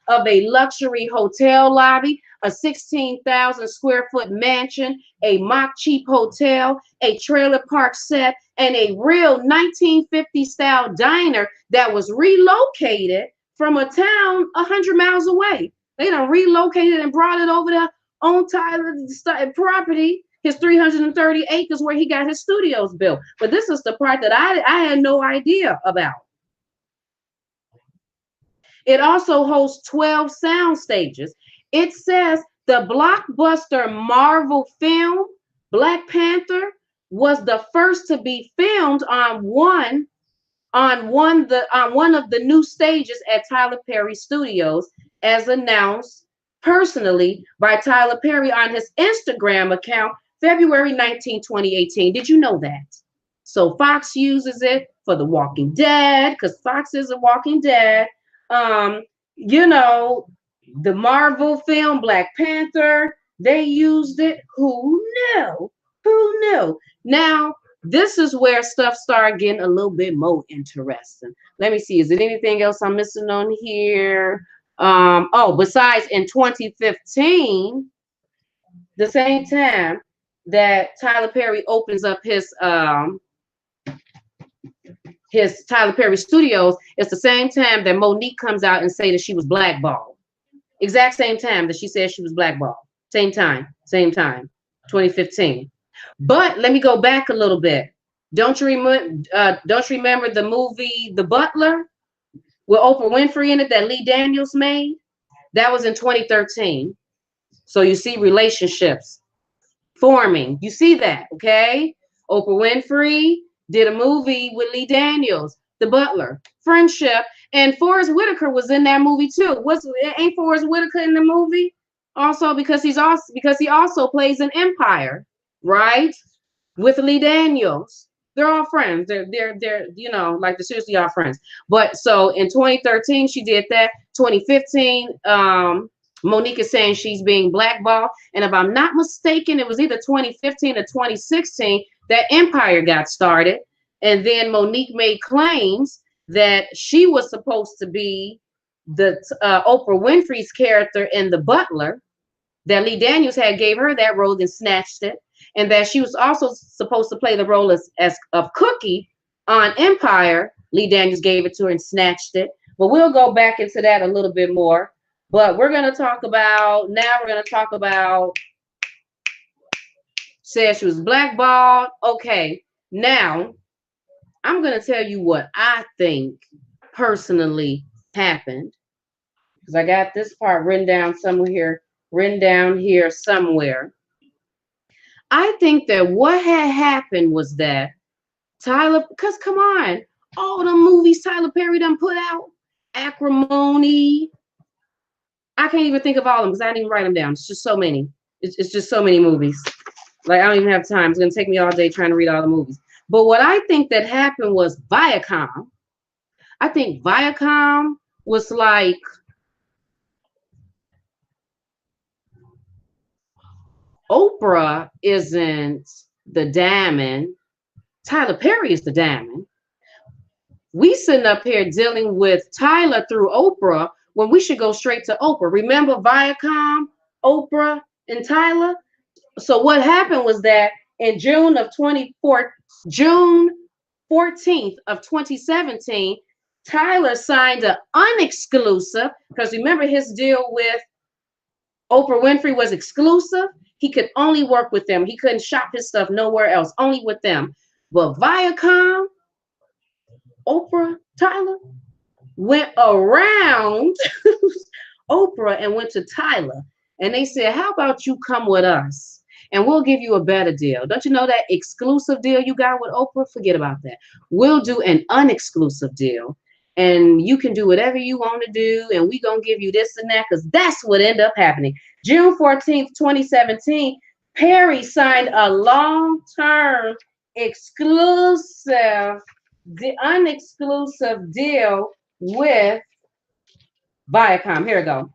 of a luxury hotel lobby, a 16,000 square foot mansion, a mock cheap hotel, a trailer park set, and a real 1950 style diner that was relocated from a town 100 miles away. They done relocated and brought it over there on Tyler's property, his 330 acres where he got his studios built. But this is the part that I had no idea about. It also hosts 12 sound stages. It says the blockbuster Marvel film Black Panther was the first to be filmed on one of the new stages at Tyler Perry Studios, as announced personally by Tyler Perry on his Instagram account, February 19, 2018. Did you know that? So Fox uses it for The Walking Dead, because Fox is a Walking Dead. Um, you know, the Marvel film Black Panther, they used it. Who knew? Who knew? Now, this is where stuff started getting a little bit more interesting. Let me see. Is there anything else I'm missing on here? Oh, besides in 2015, the same time that Tyler Perry opens up his Tyler Perry Studios, it's the same time that Monique comes out and say that she was blackballed. Exact same time that she said she was blackballed. Same time, 2015. But let me go back a little bit. Don't you remember? Don't you remember the movie The Butler with Oprah Winfrey in it that Lee Daniels made? That was in 2013. So you see relationships forming. You see that, okay? Oprah Winfrey did a movie with Lee Daniels, The Butler, Friendship, and Forrest Whitaker was in that movie too. Ain't Forrest Whitaker in the movie? Also because he also plays in Empire, right? With Lee Daniels. They're all friends. They're like they're seriously all friends. But so in 2013 she did that. 2015, Monique is saying she's being blackballed. And if I'm not mistaken, it was either 2015 or 2016 that Empire got started. And then Monique made claims that she was supposed to be the Oprah Winfrey's character in The Butler, that Lee Daniels had gave her that role and snatched it, and that she was also supposed to play the role as of Cookie on Empire. Lee Daniels gave it to her and snatched it. But we'll go back into that a little bit more. But we're going to talk about, said she was blackballed. Okay, now I'm going to tell you what I think personally happened, because I got this part written down here somewhere. I think that what had happened was that Tyler, because come on, all the movies Tyler Perry done put out, Acrimony, I can't even think of all of them because I didn't even write them down. It's just so many. It's just so many movies. Like, I don't even have time. It's going to take me all day trying to read all the movies. But what I think that happened was Viacom. I think Viacom was like, Oprah isn't the diamond. Tyler Perry is the diamond. We sitting up here dealing with Tyler through Oprah when we should go straight to Oprah. Remember Viacom, Oprah, and Tyler? So what happened was that in June 14th of 2017, Tyler signed an unexclusive, because remember his deal with Oprah Winfrey was exclusive. He could only work with them. He couldn't shop his stuff nowhere else, only with them. But Viacom, Oprah, Tyler went around Oprah and went to Tyler. And they said, how about you come with us? And we'll give you a better deal. Don't you know that exclusive deal you got with Oprah? Forget about that. We'll do an unexclusive deal. And you can do whatever you want to do. And we're going to give you this and that, because that's what ended up happening. June 14th, 2017, Perry signed a long-term unexclusive deal with Viacom. Here we go.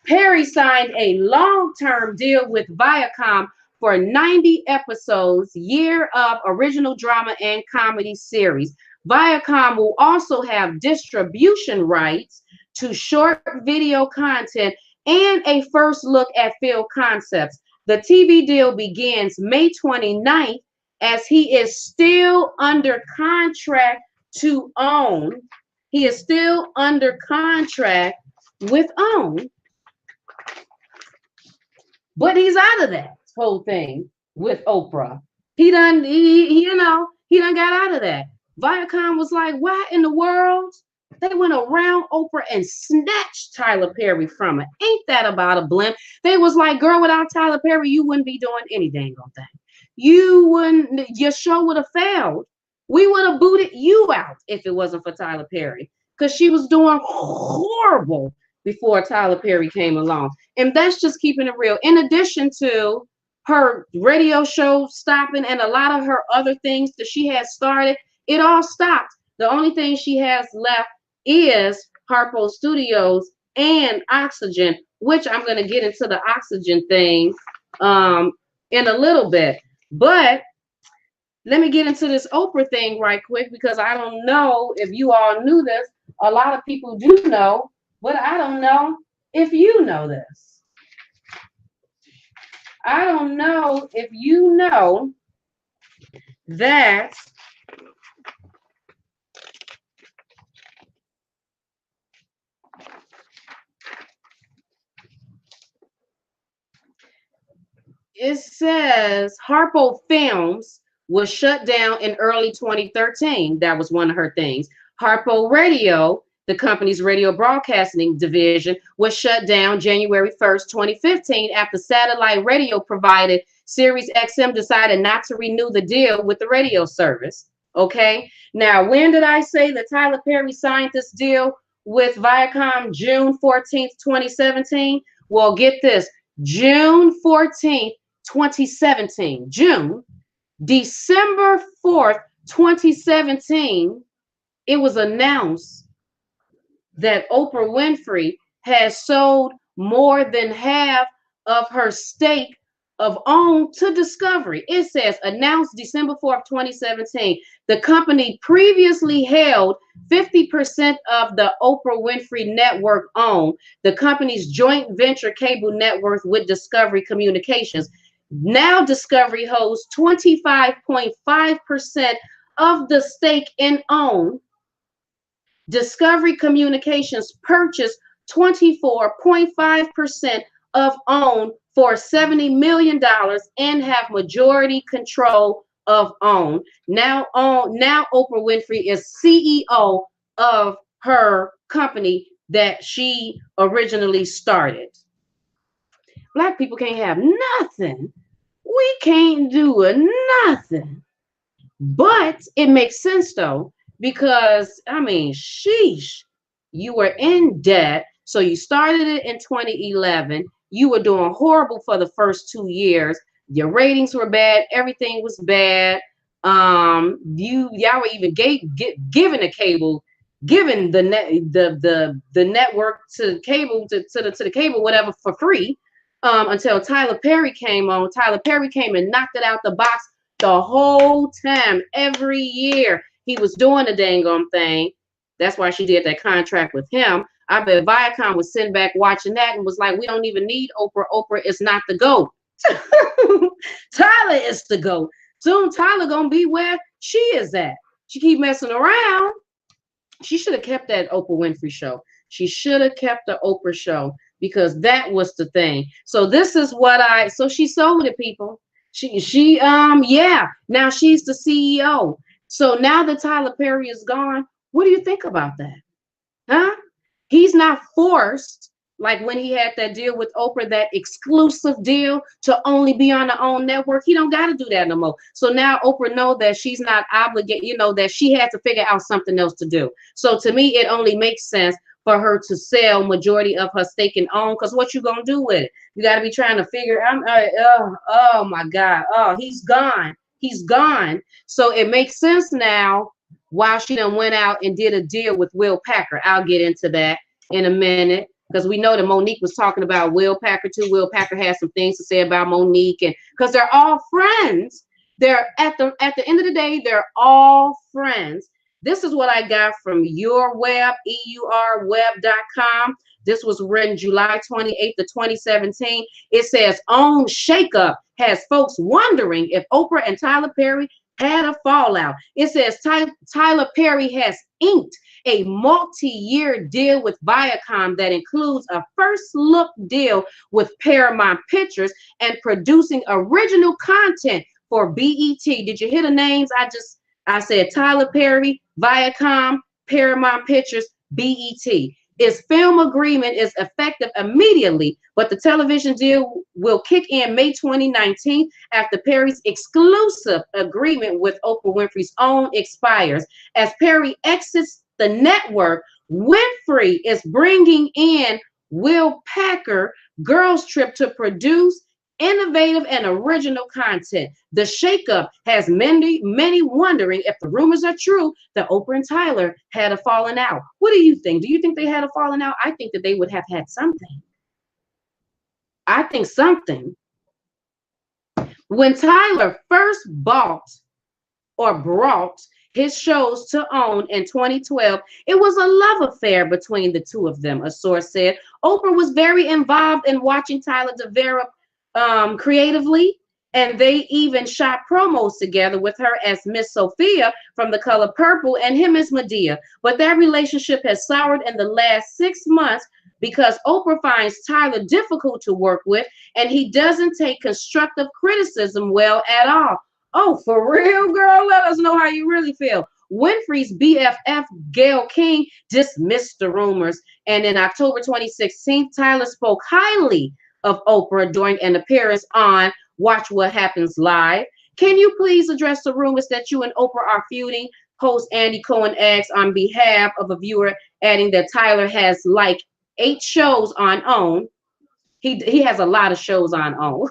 Perry signed a long-term deal with Viacom for 90 episodes, year of original drama and comedy series. Viacom will also have distribution rights to short video content and a first look at film concepts. The TV deal begins May 29th, as he is still under contract to OWN. He is still under contract with OWN. But he's out of that whole thing with Oprah. He done got out of that. Viacom was like, what in the world? They went around Oprah and snatched Tyler Perry from her. Ain't that about a blimp? They was like, girl, without Tyler Perry, you wouldn't be doing any dang on thing. Your show would have failed. We would have booted you out if it wasn't for Tyler Perry, because she was doing horrible before Tyler Perry came along. And that's just keeping it real. In addition to her radio show stopping and a lot of her other things that she had started, it all stopped. The only thing she has left is Harpo Studios and Oxygen, which I'm going to get into the Oxygen thing in a little bit. But let me get into this Oprah thing right quick, because I don't know if you all knew this. A lot of people do know, but I don't know if you know this. I don't know if you know that it says Harpo Films was shut down in early 2013. That was one of her things. Harpo Radio, the company's radio broadcasting division, was shut down January 1st, 2015, after satellite radio provider Sirius XM decided not to renew the deal with the radio service. Okay. Now, when did I say that Tyler Perry signed this deal with Viacom? June 14th, 2017. Well, get this. June 14th, 2017. June. December 4th, 2017, it was announced that Oprah Winfrey has sold more than half of her stake of OWN to Discovery. It says announced December 4th, 2017. The company previously held 50% of the Oprah Winfrey Network OWN, the company's joint venture cable network with Discovery Communications. Now Discovery holds 25.5% of the stake in OWN. Discovery Communications purchased 24.5% of OWN for $70 million and have majority control of OWN. Now Oprah Winfrey is CEO of her company that she originally started. Black people can't have nothing. We can't do nothing. But it makes sense though, because I mean, sheesh, you were in debt. So you started it in 2011. You were doing horrible for the first 2 years. Your ratings were bad. Everything was bad. Y'all were even giving the cable, giving the network to cable to the cable whatever for free. Until Tyler Perry came on. Tyler Perry came and knocked it out the box the whole time. Every year he was doing the dang on thing. That's why she did that contract with him. I bet Viacom was sitting back watching that and was like, we don't even need Oprah. Oprah is not the GOAT. Tyler is the GOAT. Soon Tyler gonna be where she is at. She keep messing around. She should have kept that Oprah Winfrey show. She should have kept the Oprah show, because that was the thing. So this is what so she sold it, people. Yeah, now she's the CEO. So now that Tyler Perry is gone, what do you think about that? Huh? He's not forced, like when he had that deal with Oprah, that exclusive deal to only be on her own network. He don't got to do that no more. So now Oprah know that she's not obligated, that she had to figure out something else to do. So to me, it only makes sense for her to sell majority of her stake in OWN, because what you gonna do with it? You got to be trying to figure out. Oh my God! Oh, he's gone. He's gone. So it makes sense now why she done went out and did a deal with Will Packer. I'll get into that in a minute, because we know that Monique was talking about Will Packer too. Will Packer has some things to say about Monique, and because they're all friends. They're at the end of the day, they're all friends. This is what I got from YourWeb, EURweb.com. This was written July 28th of 2017. It says, OWN shakeup has folks wondering if Oprah and Tyler Perry had a fallout. It says Tyler Perry has inked a multi-year deal with Viacom that includes a first look deal with Paramount Pictures and producing original content for BET. Did you hear the names? I said Tyler Perry, Viacom, Paramount Pictures, BET. Its film agreement is effective immediately, but the television deal will kick in May 2019 after Perry's exclusive agreement with Oprah Winfrey's OWN expires. As Perry exits the network, Winfrey is bringing in Will Packer girls trip to produce innovative and original content. The shakeup has many wondering if the rumors are true that Oprah and Tyler had a falling out. What do you think? Do you think they had a falling out? I think that they would have had something. I think something. When Tyler first brought his shows to OWN in 2012, it was a love affair between the two of them, a source said. Oprah was very involved in watching Tyler develop creatively, and they even shot promos together with her as Miss Sophia from The Color Purple and him as Medea. But that relationship has soured in the last 6 months because Oprah finds Tyler difficult to work with, and he doesn't take constructive criticism well at all. Oh, for real, girl? Let us know how you really feel. Winfrey's BFF, Gayle King, dismissed the rumors. And in October 2016, Tyler spoke highly of Oprah during an appearance on Watch What Happens Live. Can you please address the rumors that you and Oprah are feuding? Host Andy Cohen asks on behalf of a viewer, adding that Tyler has like 8 shows on OWN. He has a lot of shows on OWN.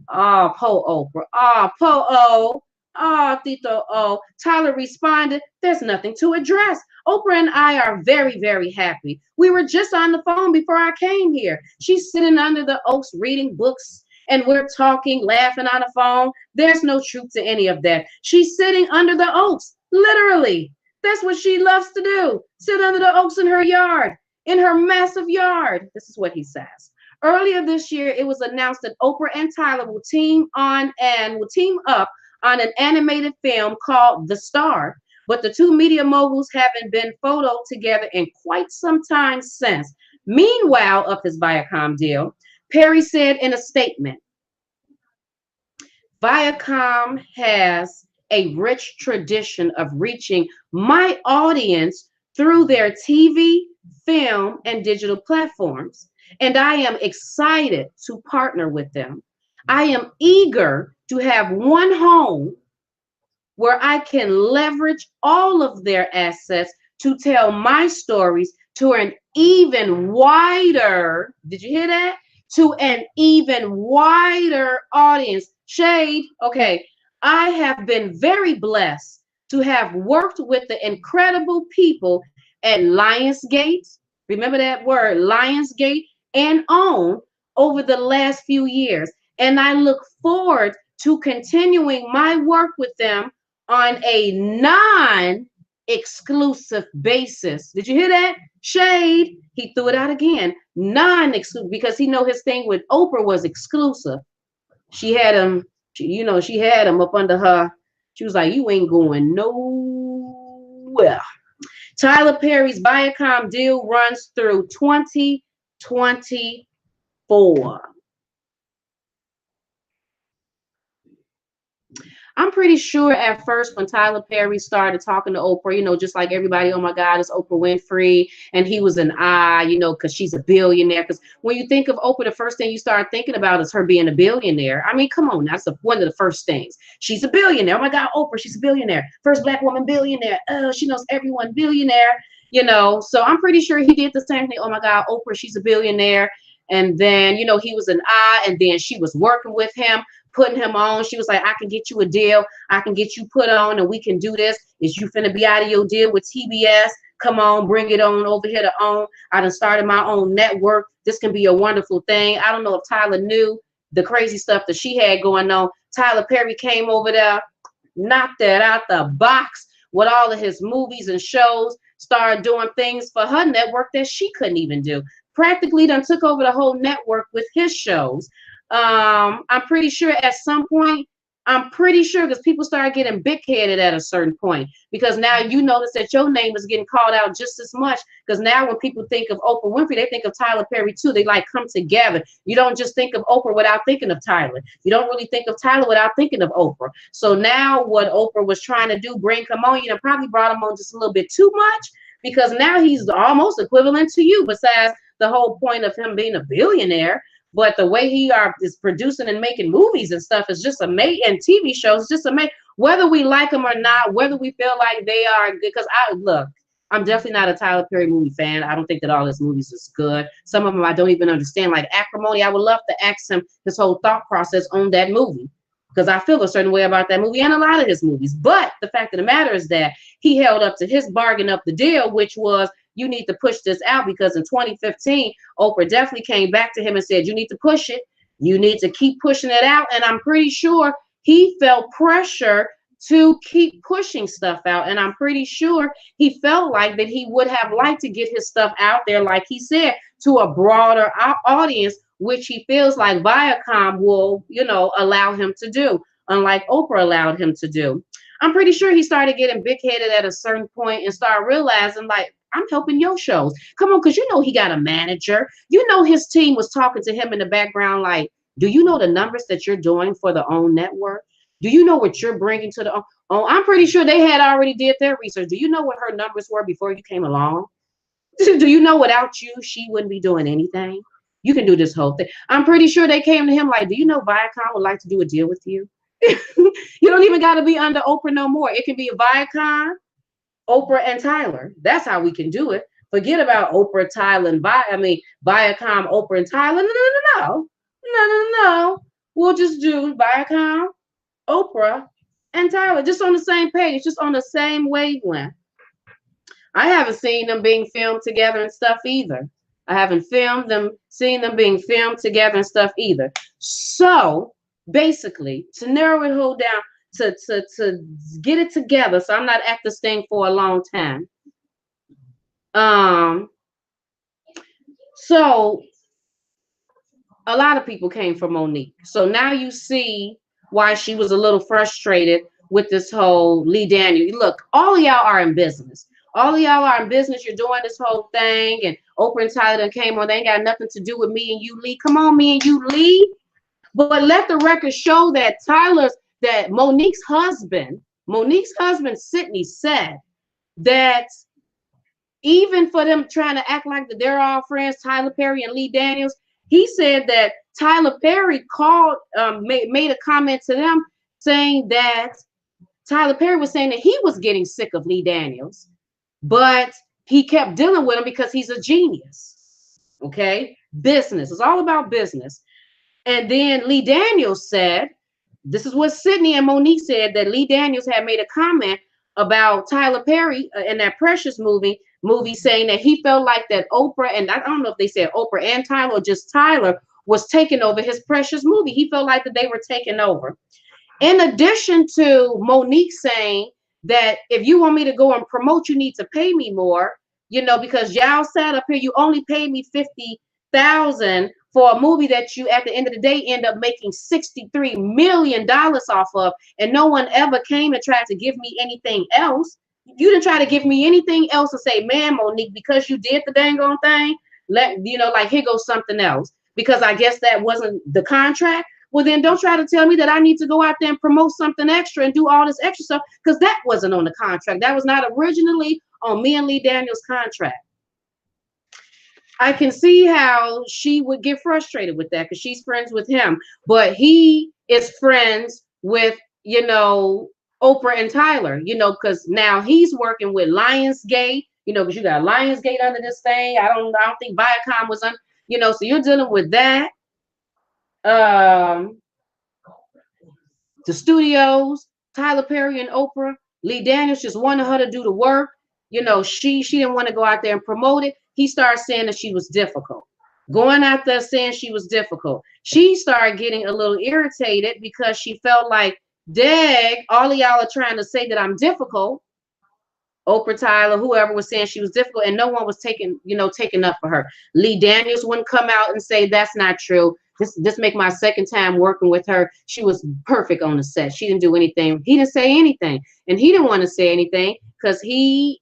Oh, po Oprah. Oh, po O. Oh, Tito O. Tyler responded, there's nothing to address. Oprah and I are very, very happy. We were just on the phone before I came here. She's sitting under the oaks reading books, and we're talking, laughing on the phone. There's no truth to any of that. She's sitting under the oaks, literally. That's what she loves to do. Sit under the oaks in her yard, in her massive yard. This is what he says. Earlier this year, it was announced that Oprah and Tyler will team up on an animated film called The Star, but the two media moguls haven't been photoed together in quite some time since. Meanwhile, of his Viacom deal, Perry said in a statement, Viacom has a rich tradition of reaching my audience through their TV, film, and digital platforms, and I am excited to partner with them. I am eager to have one home where I can leverage all of their assets to tell my stories to an even wider, did you hear that? To an even wider audience. Shade, okay. I have been very blessed to have worked with the incredible people at Lionsgate. Remember that word, Lionsgate, and OWN over the last few years. And I look forward to continuing my work with them on a non-exclusive basis. Did you hear that? Shade. He threw it out again. Non-exclusive, because he know his thing with Oprah was exclusive. She had him, she had him up under her. She was like, you ain't going nowhere. Tyler Perry's Viacom deal runs through 2024. I'm pretty sure at first when Tyler Perry started talking to Oprah, just like everybody, oh my God, it's Oprah Winfrey. And he was an because she's a billionaire. Because when you think of Oprah, the first thing you start thinking about is her being a billionaire. I mean, come on, that's one of the first things. She's a billionaire. Oh my God, Oprah, she's a billionaire. First Black woman billionaire. Oh, she knows everyone billionaire, So I'm pretty sure he did the same thing. Oh my God, Oprah, she's a billionaire. And then, he was an and then she was working with him, putting him on. She was like, I can get you a deal. I can get you put on and we can do this. Is you finna be out of your deal with TBS? Come on, bring it on over here to OWN. I done started my own network. This can be a wonderful thing. I don't know if Tyler knew the crazy stuff that she had going on. Tyler Perry came over there, knocked that out the box with all of his movies and shows, started doing things for her network that she couldn't even do. Practically done took over the whole network with his shows. I'm pretty sure at some point, because people started getting big-headed at a certain point, because now you notice that your name is getting called out just as much, because now when people think of Oprah Winfrey, they think of Tyler Perry too. They like come together. You don't just think of Oprah without thinking of Tyler. You don't really think of Tyler without thinking of Oprah. So now what Oprah was trying to do, bring him on, probably brought him on just a little bit too much, because now he's almost equivalent to you, besides the whole point of him being a billionaire. But the way he is producing and making movies and stuff is just amazing, and TV shows is just amazing. Whether we like them or not, whether we feel like they are good, because I'm definitely not a Tyler Perry movie fan. I don't think that all his movies is good. Some of them I don't even understand. Like Acrimony, I would love to ask him his whole thought process on that movie, because I feel a certain way about that movie and a lot of his movies. But the fact of the matter is that he held up to his bargain of the deal, which was, you need to push this out, because in 2015, Oprah definitely came back to him and said, you need to push it. You need to keep pushing it out. And I'm pretty sure he felt pressure to keep pushing stuff out. And I'm pretty sure he felt like that he would have liked to get his stuff out there, like he said, to a broader audience, which he feels like Viacom will, allow him to do, unlike Oprah allowed him to do. I'm pretty sure he started getting big headed at a certain point and started realizing, like, I'm helping your shows. Come on, because he got a manager. His team was talking to him in the background, like, do you know the numbers that you're doing for the OWN network? Do you know what you're bringing to the OWN? Oh, I'm pretty sure they had already did their research. Do you know what her numbers were before you came along? Do you know without you, she wouldn't be doing anything? You can do this whole thing. I'm pretty sure they came to him like, do you know Viacom would like to do a deal with you? You don't even got to be under Oprah no more. It can be a Viacom, Oprah, and Tyler. That's how we can do it. Forget about Oprah, Tyler, and Viacom, Oprah, and Tyler. No. We'll just do Viacom, Oprah, and Tyler, just on the same page, just on the same wavelength. I haven't seen them being filmed together and stuff either. I haven't seen them being filmed together and stuff either. So basically, to narrow it whole down, to get it together, so I'm not at this thing for a long time. So a lot of people came for Monique. So now you see why she was a little frustrated with this whole Lee Daniels. Look, all of y'all are in business. All of y'all are in business. You're doing this whole thing, and Oprah and Tyler came on. They ain't got nothing to do with me and you, Lee. Come on, me and you, Lee. But let the record show that Monique's husband, Sidney, said that even for them trying to act like that they're all friends, Tyler Perry and Lee Daniels, he said that Tyler Perry made a comment to them saying that Tyler Perry was saying that he was getting sick of Lee Daniels, but he kept dealing with him because he's a genius. Okay? Business. It's all about business. And then Lee Daniels said, this is what Sidney and Monique said, that Lee Daniels had made a comment about Tyler Perry in that Precious movie, saying that he felt like that Oprah, and I don't know if they said Oprah and Tyler or just Tyler, was taking over his Precious movie. He felt like that they were taking over. In addition to Monique saying that if you want me to go and promote, you need to pay me more, because y'all sat up here, you only paid me $50,000 for a movie that you, at the end of the day, end up making $63 million off of, and no one ever came and tried to give me anything else. You didn't try to give me anything else and say, man, Monique, because you did the dang on thing, like here goes something else. Because I guess that wasn't the contract. Well, then don't try to tell me that I need to go out there and promote something extra and do all this extra stuff, because that wasn't on the contract. That was not originally on me and Lee Daniels' contract. I can see how she would get frustrated with that because she's friends with him, but he is friends with, Oprah and Tyler, because now he's working with Lionsgate, because you got Lionsgate under this thing. I don't think Viacom was on, so you're dealing with that. The studios, Tyler Perry and Oprah, Lee Daniels just wanted her to do the work. She didn't want to go out there and promote it. He started saying that she was difficult. Going out there saying she was difficult. She started getting a little irritated because she felt like, dang, all of y'all are trying to say that I'm difficult. Oprah, Tyler, whoever was saying she was difficult, and no one was taking up for her. Lee Daniels wouldn't come out and say that's not true. This make my second time working with her. She was perfect on the set. She didn't do anything. He didn't say anything, and he didn't want to say anything because you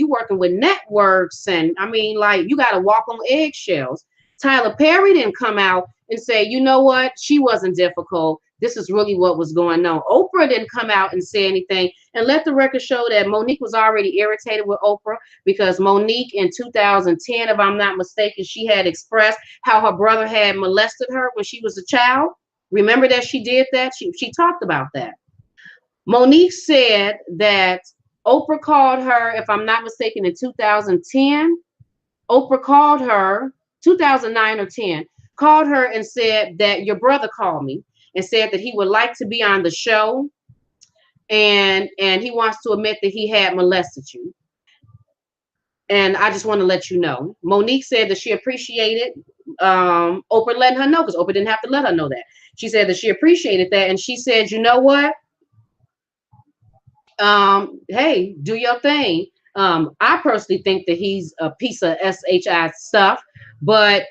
working with networks, and you got to walk on eggshells. Tyler Perry didn't come out and say, you know what, she wasn't difficult. This is really what was going on. Oprah didn't come out and say anything, and let the record show that Monique was already irritated with Oprah because Monique in 2010, if I'm not mistaken, she had expressed how her brother had molested her when she was a child. Remember that she did that? She talked about that. Monique said that Oprah called her, if I'm not mistaken, in 2010. Oprah called her, 2009 or 10, called her and said that your brother called me and said that he would like to be on the show, and he wants to admit that he had molested you. And I just want to let you know. Monique said that she appreciated Oprah letting her know, because Oprah didn't have to let her know that. She said that she appreciated that, and she said, you know what? Hey, do your thing. I personally think that he's a piece of SHI stuff, but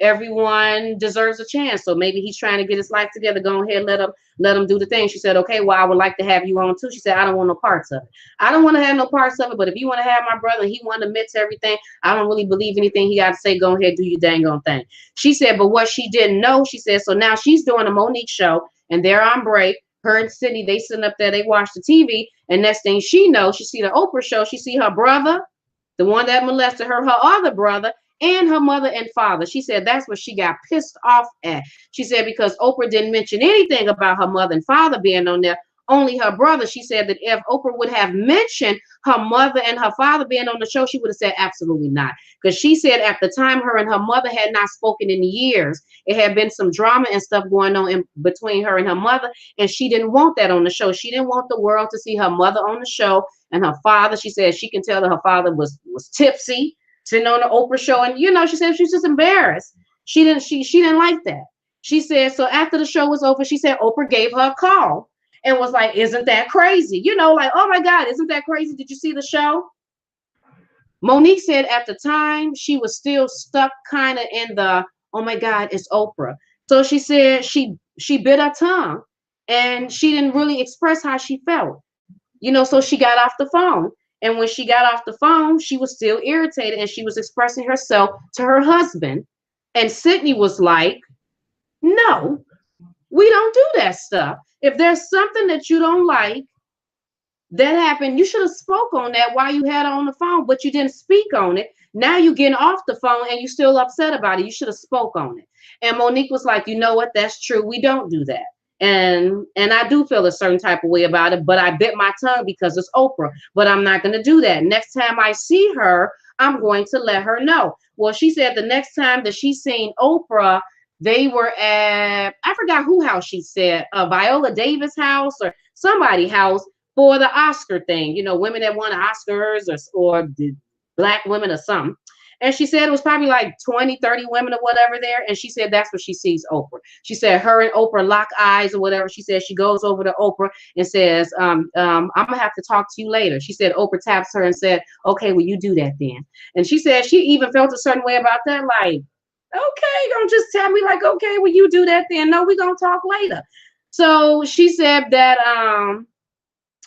everyone deserves a chance. So maybe he's trying to get his life together. Go ahead, let him do the thing. She said, okay, well, I would like to have you on too. She said, I don't want no parts of it. I don't want to have no parts of it, but if you want to have my brother, he want to admit to everything. I don't really believe anything he got to say. Go ahead, do your dang on thing. She said, but what she didn't know, she said, so now she's doing a Monique show, and they're on break. Her and Sydney, they sitting up there, they watch the TV, and next thing she knows, she see the Oprah show, she see her brother, the one that molested her, her other brother, and her mother and father. She said that's what she got pissed off at. She said because Oprah didn't mention anything about her mother and father being on there, only her brother. She said that if Oprah would have mentioned her mother and her father being on the show, she would have said absolutely not. Because she said at the time her and her mother had not spoken in years. It had been some drama and stuff going on in between her and her mother, and she didn't want that on the show. She didn't want the world to see her mother on the show and her father. She said she can tell that her father was tipsy, sitting on the Oprah show, and she said she's just embarrassed. She didn't like that. She said so after the show was over, she said Oprah gave her a call and was like, "Isn't that crazy?" Like, "Oh my God, isn't that crazy? Did you see the show?" Monique said at the time she was still stuck kind of in the, "Oh my God, it's Oprah." So she said she bit her tongue and she didn't really express how she felt. So she got off the phone. And when she got off the phone, she was still irritated and she was expressing herself to her husband. And Sydney was like, "No, we don't do that stuff. If there's something that you don't like that happened, you should have spoke on that while you had her on the phone, but you didn't speak on it. Now you're getting off the phone and you're still upset about it. You should have spoke on it." And Monique was like, "You know what? That's true. We don't do that." And I do feel a certain type of way about it, but I bit my tongue because it's Oprah. But I'm not going to do that. Next time I see her, I'm going to let her know. Well, she said the next time that she seen Oprah, they were at, I forgot who house she said, Viola Davis house or somebody house for the Oscar thing, women that won Oscars or the black women or something. And she said it was probably like 20, 30 women or whatever there. And she said that's where she sees Oprah. She said her and Oprah lock eyes or whatever. She said she goes over to Oprah and says, I'm going to have to talk to you later. She said Oprah taps her and said, "Okay, well, you do that then." And she said she even felt a certain way about that. Like, okay, don't just tell me like, "Okay, well, you do that then." No, we're going to talk later. So she said that,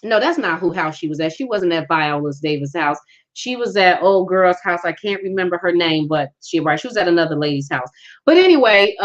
no, that's not who house she was at. She wasn't at Viola Davis' house. She was at old girl's house. I can't remember her name, but she was at another lady's house. But anyway,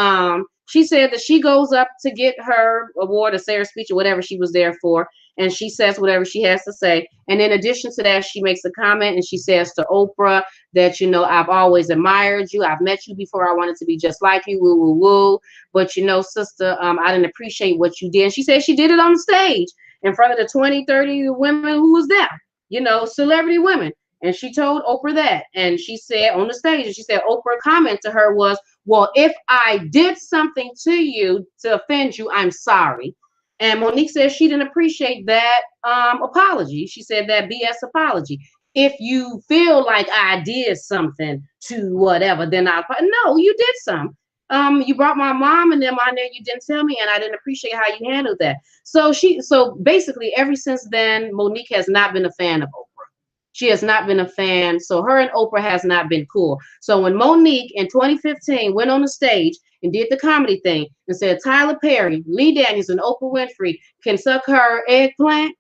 she said that she goes up to get her award or say her speech or whatever she was there for, and she says whatever she has to say. And in addition to that, she makes a comment and she says to Oprah that, "I've always admired you. I've met you before. I wanted to be just like you. Woo, woo, woo. But sister, I didn't appreciate what you did." And she said she did it on stage in front of the 20, 30 women who was there, celebrity women. And she told Oprah that. And she said on the stage, and she said Oprah comment to her was, "Well, if I did something to you to offend you, I'm sorry." And Monique said she didn't appreciate that apology. She said that BS apology. If you feel like I did something to whatever, then no, you did something. You brought my mom and them on there. You didn't tell me, and I didn't appreciate how you handled that. So basically, ever since then, Monique has not been a fan of Oprah. She has not been a fan. So her and Oprah has not been cool. So when Monique in 2015 went on the stage and did the comedy thing and said Tyler Perry, Lee Daniels, and Oprah Winfrey can suck her eggplant,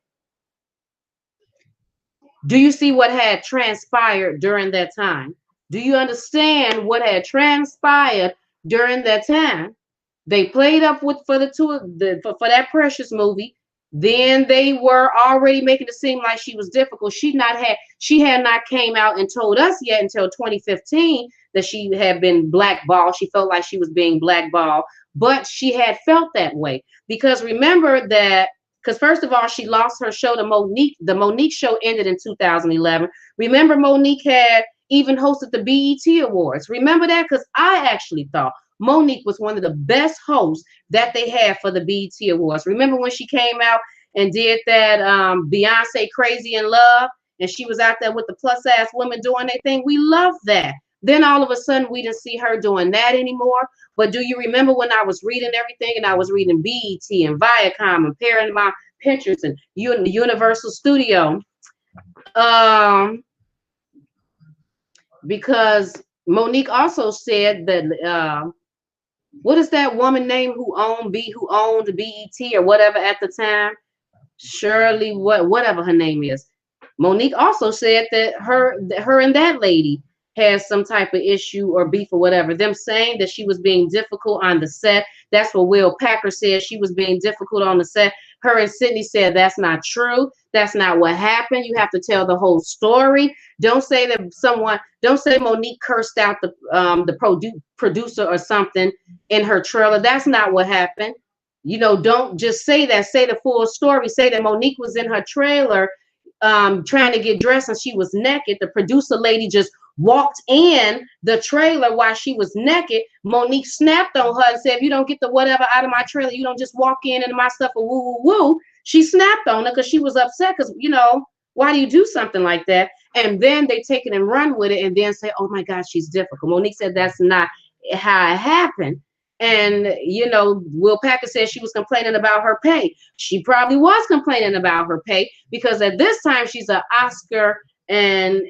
do you see what had transpired during that time? Do you understand what had transpired during that time? They played up with for the two for that Precious movie. Then they were already making it seem like she was difficult. She had not came out and told us yet until 2015 that she had been blackballed. She felt like she was being blackballed, but she had felt that way because remember that Because first of all, she lost her show to Monique. The Monique show ended in 2011. Remember, Monique had even hosted the BET Awards. Remember that? Because I actually thought Monique was one of the best hosts that they had for the BET Awards. Remember when she came out and did that Beyonce Crazy in Love, and she was out there with the plus ass women doing their thing? We loved that. Then all of a sudden we didn't see her doing that anymore. But do you remember when I was reading everything and I was reading BET and Viacom and Paramount Pictures and Universal Studio? Um, because Monique also said that what is that woman name who owned BET or whatever at the time? Shirley, whatever her name is. Monique also said that her and that lady has some type of issue or beef or whatever. Them saying that she was being difficult on the set. That's what Will Packer said. She was being difficult on the set. Her and Sydney said that's not true. That's not what happened. You have to tell the whole story. Don't say Monique cursed out the producer or something in her trailer. That's not what happened. Don't just say that. Say the full story. Say that Monique was in her trailer trying to get dressed and she was naked. The producer lady just walked in the trailer while she was naked. Monique snapped on her and said, if you don't get the whatever out of my trailer, you don't just walk in and my stuff a woo woo woo. She snapped on her because she was upset because, why do you do something like that? And then they take it and run with it and then say, oh my God, she's difficult. Monique said that's not how it happened. And, Will Packer said she was complaining about her pay. She probably was complaining about her pay because at this time she's an Oscar and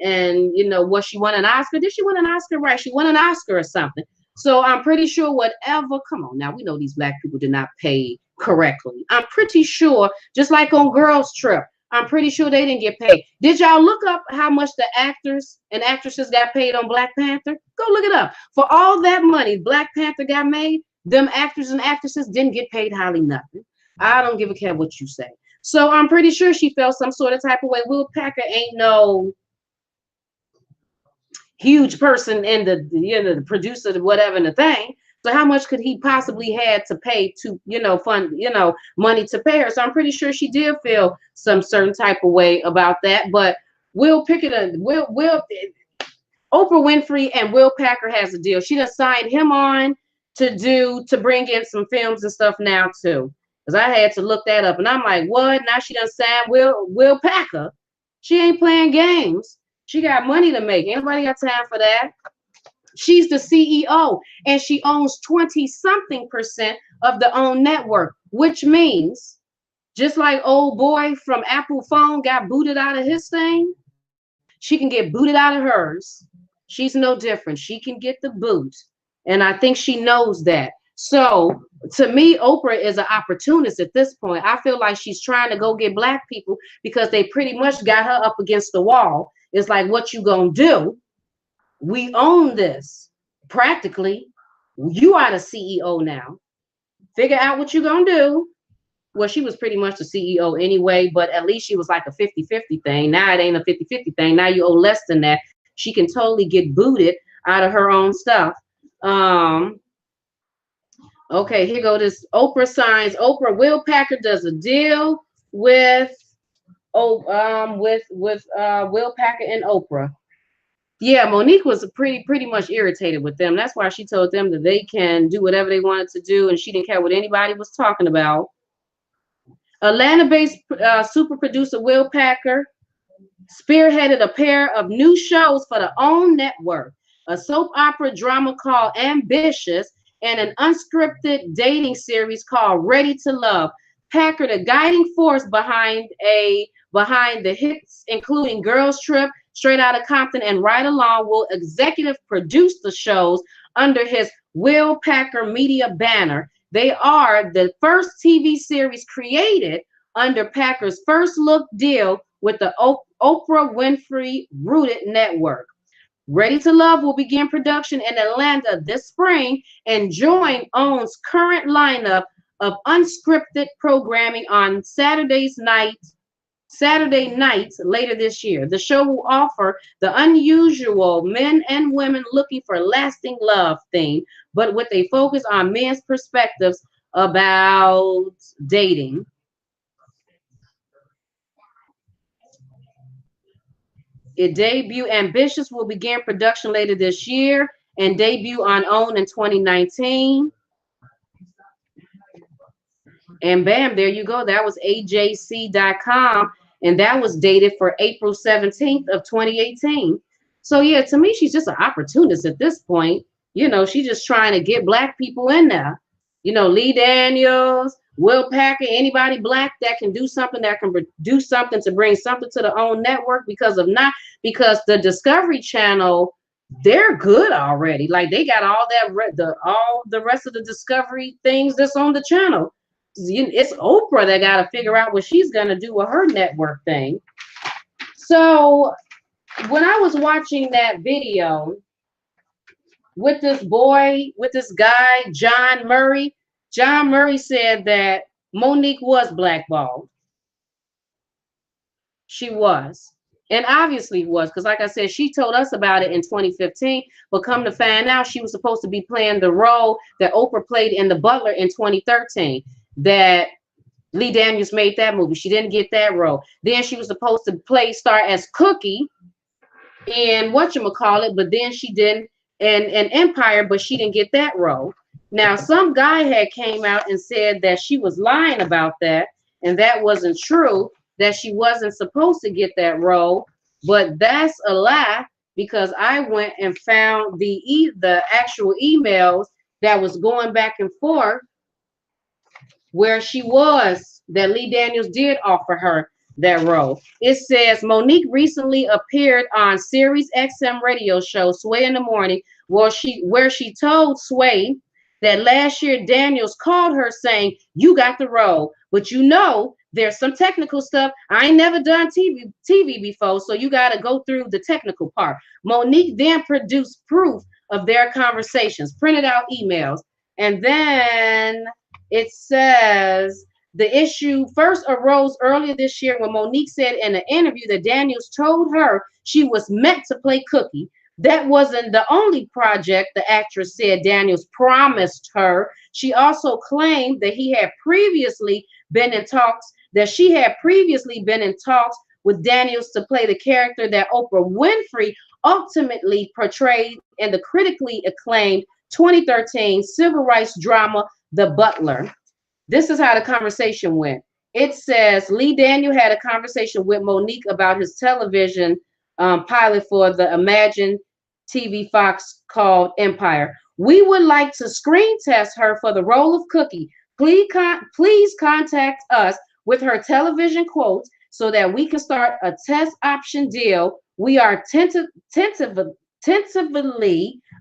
what, she won an Oscar? Did she win an Oscar? Right. She won an Oscar or something. So I'm pretty sure come on now, we know these black people did not pay correctly. I'm pretty sure, just like on Girls Trip, I'm pretty sure they didn't get paid. Did y'all look up how much the actors and actresses got paid on Black Panther? Go look it up. For all that money Black Panther got made, them actors and actresses didn't get paid hardly nothing. I don't give a care what you say. So I'm pretty sure she felt some sort of type of way. Will Packer ain't no huge person in the producer, whatever, and the thing. So how much could he possibly had to pay to, fund, money to pay her? So I'm pretty sure she did feel some certain type of way about that. But Oprah Winfrey and Will Packer has a deal. She done signed him on to bring in some films and stuff now too. Because I had to look that up and I'm like, what? Now she done signed Will Packer. She ain't playing games. She got money to make. Anybody got time for that? She's the CEO and she owns 20-something% of the OWN network, which means just like old boy from Apple phone got booted out of his thing, she can get booted out of hers. She's no different. She can get the boot. And I think she knows that. So to me, Oprah is an opportunist at this point. I feel like she's trying to go get black people because they pretty much got her up against the wall. It's like, what you gonna do? We own this. Practically, you are the CEO now. Figure out what you're gonna do. Well, she was pretty much the CEO anyway, but at least she was like a 50-50 thing. Now it ain't a 50-50 thing. Now you owe less than that. She can totally get booted out of her own stuff. Okay, here go this. Will Packer does a deal with Will Packer and Oprah. Yeah, Monique was pretty much irritated with them. That's why she told them that they can do whatever they wanted to do, and she didn't care what anybody was talking about. Atlanta-based super producer Will Packer spearheaded a pair of new shows for the OWN network, a soap opera drama called Ambitious, and an unscripted dating series called Ready to Love. Packer, the guiding force behind the hits, including Girls Trip, Straight Outta Compton, and Ride Along, will executive produce the shows under his Will Packer Media banner. They are the first TV series created under Packer's first look deal with the Oprah Winfrey Rooted Network. Ready to Love will begin production in Atlanta this spring and join OWN's current lineup of unscripted programming on Saturday nights later this year. The show will offer the unusual men and women looking for lasting love theme, but with a focus on men's perspectives about dating. It debut Ambitious will begin production later this year and debut on OWN in 2019. And bam, there you go. That was AJC.com. And that was dated for April 17th of 2018. So yeah, to me, she's just an opportunist at this point. You know, she's just trying to get black people in there. You know, Lee Daniels, Will Packer, anybody black that can do something, that can do something to bring something to the OWN network, because the Discovery Channel, they're good already. Like they got all that all the rest of the Discovery things that's on the channel. It's Oprah that got to figure out what she's going to do with her network thing. So when I was watching that video with this guy, John Murray said that Monique was blackballed. She was. And obviously was, because like I said, she told us about it in 2015, but come to find out, she was supposed to be playing the role that Oprah played in The Butler in 2013. That Lee Daniels made that movie. She didn't get that role. Then she was supposed to star as Cookie in whatchamacallit, but then she didn't in Empire, but she didn't get that role. Now, some guy had came out and said that she was lying about that, and that wasn't true, that she wasn't supposed to get that role, but that's a lie, because I went and found the actual emails that was going back and forth where that Lee Daniels did offer her that role. It says Monique recently appeared on Sirius XM radio show Sway in the Morning, where she told Sway that last year Daniels called her saying, "You got the role, but you know there's some technical stuff. I ain't never done TV before, so you got to go through the technical part." Monique then produced proof of their conversations, printed out emails, and then it says the issue first arose earlier this year when Monique said in an interview that Daniels told her she was meant to play Cookie. That wasn't the only project the actress said Daniels promised her. She also claimed that she had previously been in talks with Daniels to play the character that Oprah Winfrey ultimately portrayed in the critically acclaimed 2013 civil rights drama The Butler. This is how the conversation went. It says Lee Daniel had a conversation with Monique about his television pilot for the Imagine TV Fox called Empire. "We would like to screen test her for the role of Cookie. Please contact us with her television quotes so that we can start a test option deal. We are tentatively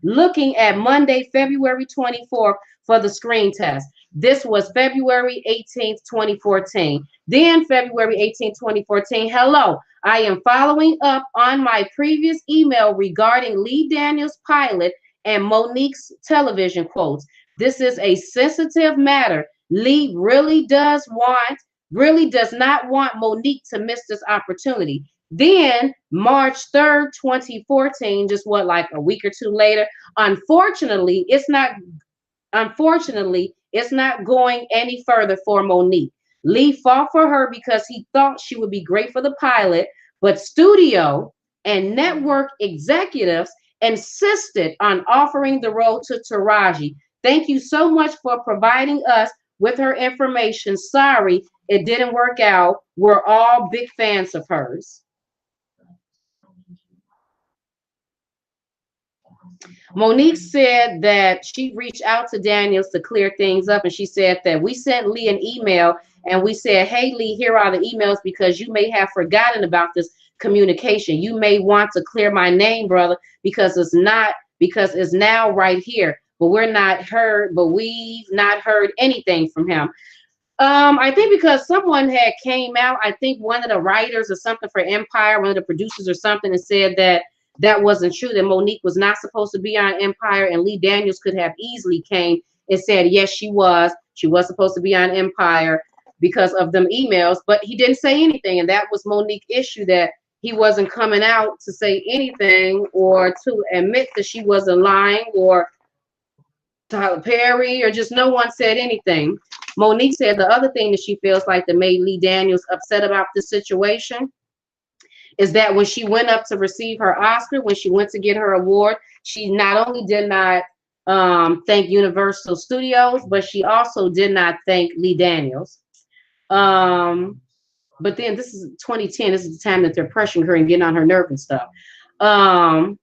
looking at Monday, February 24th for the screen test." This was February 18th, 2014. Then February 18th, 2014, "Hello, I am following up on my previous email regarding Lee Daniels' pilot and Monique's television quotes. This is a sensitive matter. Lee really does not want Monique to miss this opportunity." Then March 3rd, 2014, just like a week or two later, unfortunately, it's not going any further for Monique. Lee fought for her because he thought she would be great for the pilot, but studio and network executives insisted on offering the role to Taraji. "Thank you so much for providing us with her information. Sorry, it didn't work out. We're all big fans of hers." Monique said that she reached out to Daniels to clear things up, and she said that we sent Lee an email and we said, "Hey Lee, here are the emails because you may have forgotten about this communication. You may want to clear my name, brother, because it's now right here. But we've not heard anything from him." I think because someone had came out, I think one of the writers or something for Empire, one of the producers or something, and said that wasn't true, that Monique was not supposed to be on Empire, and Lee Daniels could have easily came and said, yes, she was supposed to be on Empire because of them emails, but he didn't say anything. And that was Monique's issue, that he wasn't coming out to say anything or to admit that she wasn't lying, or Tyler Perry, or just no one said anything. Monique said the other thing that she feels like that made Lee Daniels upset about this situation is that when she went up to receive her Oscar, when she went to get her award, she not only did not thank Universal Studios, but she also did not thank Lee Daniels. But then this is 2010. This is the time that they're pressuring her and getting on her nerve and stuff. And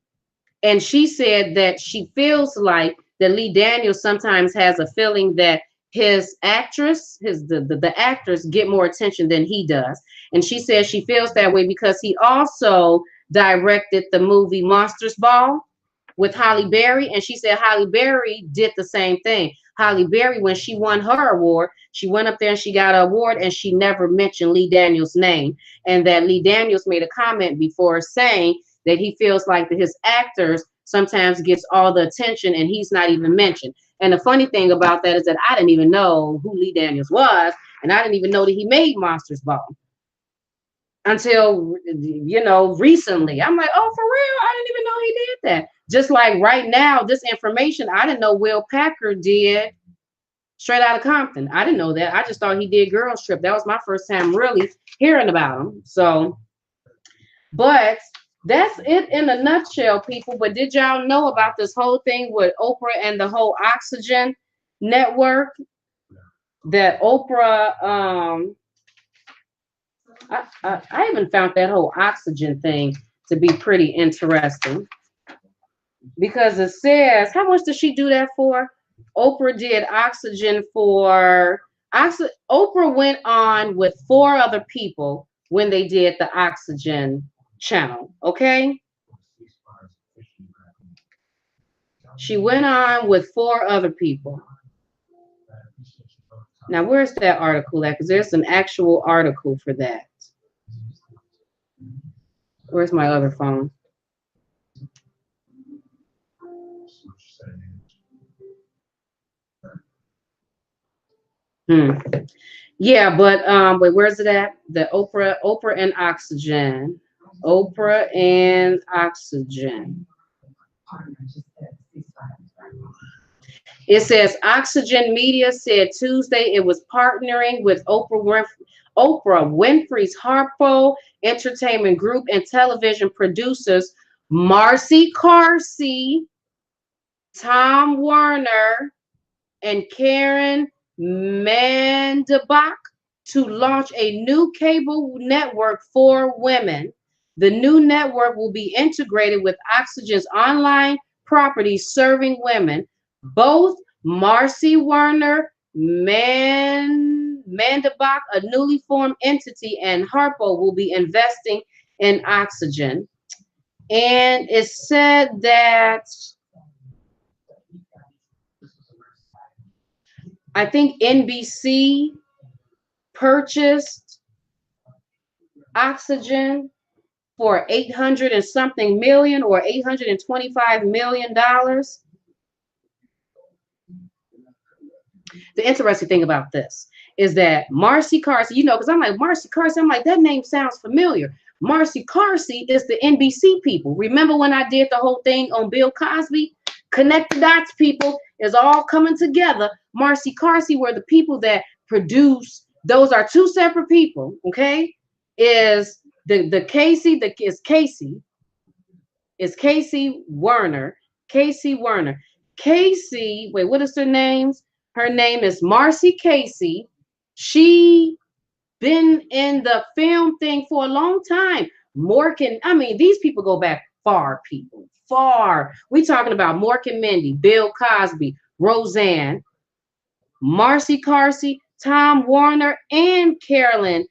she said that she feels like that Lee Daniels sometimes has a feeling that his actress, the actors get more attention than he does. And she says she feels that way because he also directed the movie Monsters Ball with Halle Berry. And she said Halle Berry did the same thing. Halle Berry, when she won her award, she went up there and she got an award and she never mentioned Lee Daniels' name. And that Lee Daniels made a comment before saying that he feels like that his actors sometimes gets all the attention and he's not even mentioned. And the funny thing about that is that I didn't even know who Lee Daniels was, and I didn't even know that he made Monsters Ball until, you know, recently. I'm like, oh, for real? I didn't even know he did that. Just like right now, this information, I didn't know Will Packer did Straight Outta Compton. I didn't know that. I just thought he did Girls Trip. That was my first time really hearing about him. So, but that's it in a nutshell, people. But did y'all know about this whole thing with Oprah and the whole Oxygen network? That Oprah, I even found that whole Oxygen thing to be pretty interesting because it says, how much does she do that for? Oprah did Oxygen for, Oprah went on with 4 other people when they did the Oxygen channel, okay? She went on with 4 other people. Now, where's that article at? Because there's an actual article for that. Where's my other phone? Yeah, but where's it at? The Oprah and Oxygen. Oprah and Oxygen. It says Oxygen Media said Tuesday it was partnering with Oprah Winfrey's Harpo Entertainment Group and television producers Marcy Carsey, Tom Werner, and Karen Mandabach to launch a new cable network for women. The new network will be integrated with Oxygen's online properties serving women. Both Marcy Werner, Mandabach, a newly formed entity, and Harpo will be investing in Oxygen. And it said that I think NBC purchased Oxygen for 800 and something million or $825 million. The interesting thing about this is that Marcy Carsey, you know, because I'm like, Marcy Carsey, I'm like, that name sounds familiar. Marcy Carsey is the NBC people. Remember when I did the whole thing on Bill Cosby? Connect the dots, people. It's all coming together. Marcy Carsey were the people that produce. Those are 2 separate people, okay? Is Casey Werner. Casey Werner. Casey, wait, what is her name? Her name is Marcy Casey. She been in the film thing for a long time. Morgan, I mean, these people go back far, people. Far. We talking about Mork and Mindy, Bill Cosby, Roseanne, Marcy Carsey, Tom Werner, and Carolyn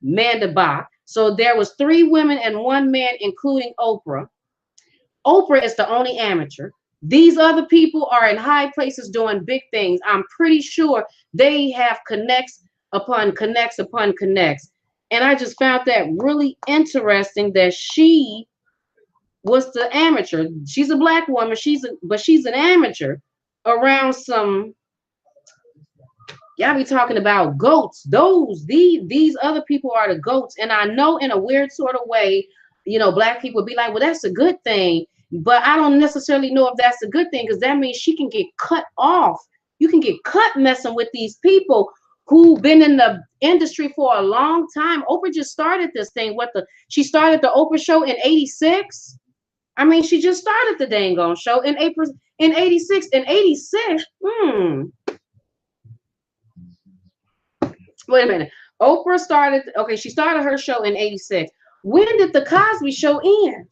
Mandabach. So there was 3 women and 1 man, including Oprah. Oprah is the only amateur. These other people are in high places doing big things. I'm pretty sure they have connects upon connects upon connects. And I just found that really interesting that she was the amateur. She's a black woman. But she's an amateur around some. Y'all be talking about goats. These other people are the goats. And I know in a weird sort of way, you know, black people be like, well, that's a good thing. But I don't necessarily know if that's a good thing because that means she can get cut off. You can get cut messing with these people who been in the industry for a long time. Oprah just started this thing. She started the Oprah show in 86. I mean, she just started the dang on show in April in 86. In 86, wait a minute. Oprah started, okay, she started her show in 86. When did the Cosby Show end?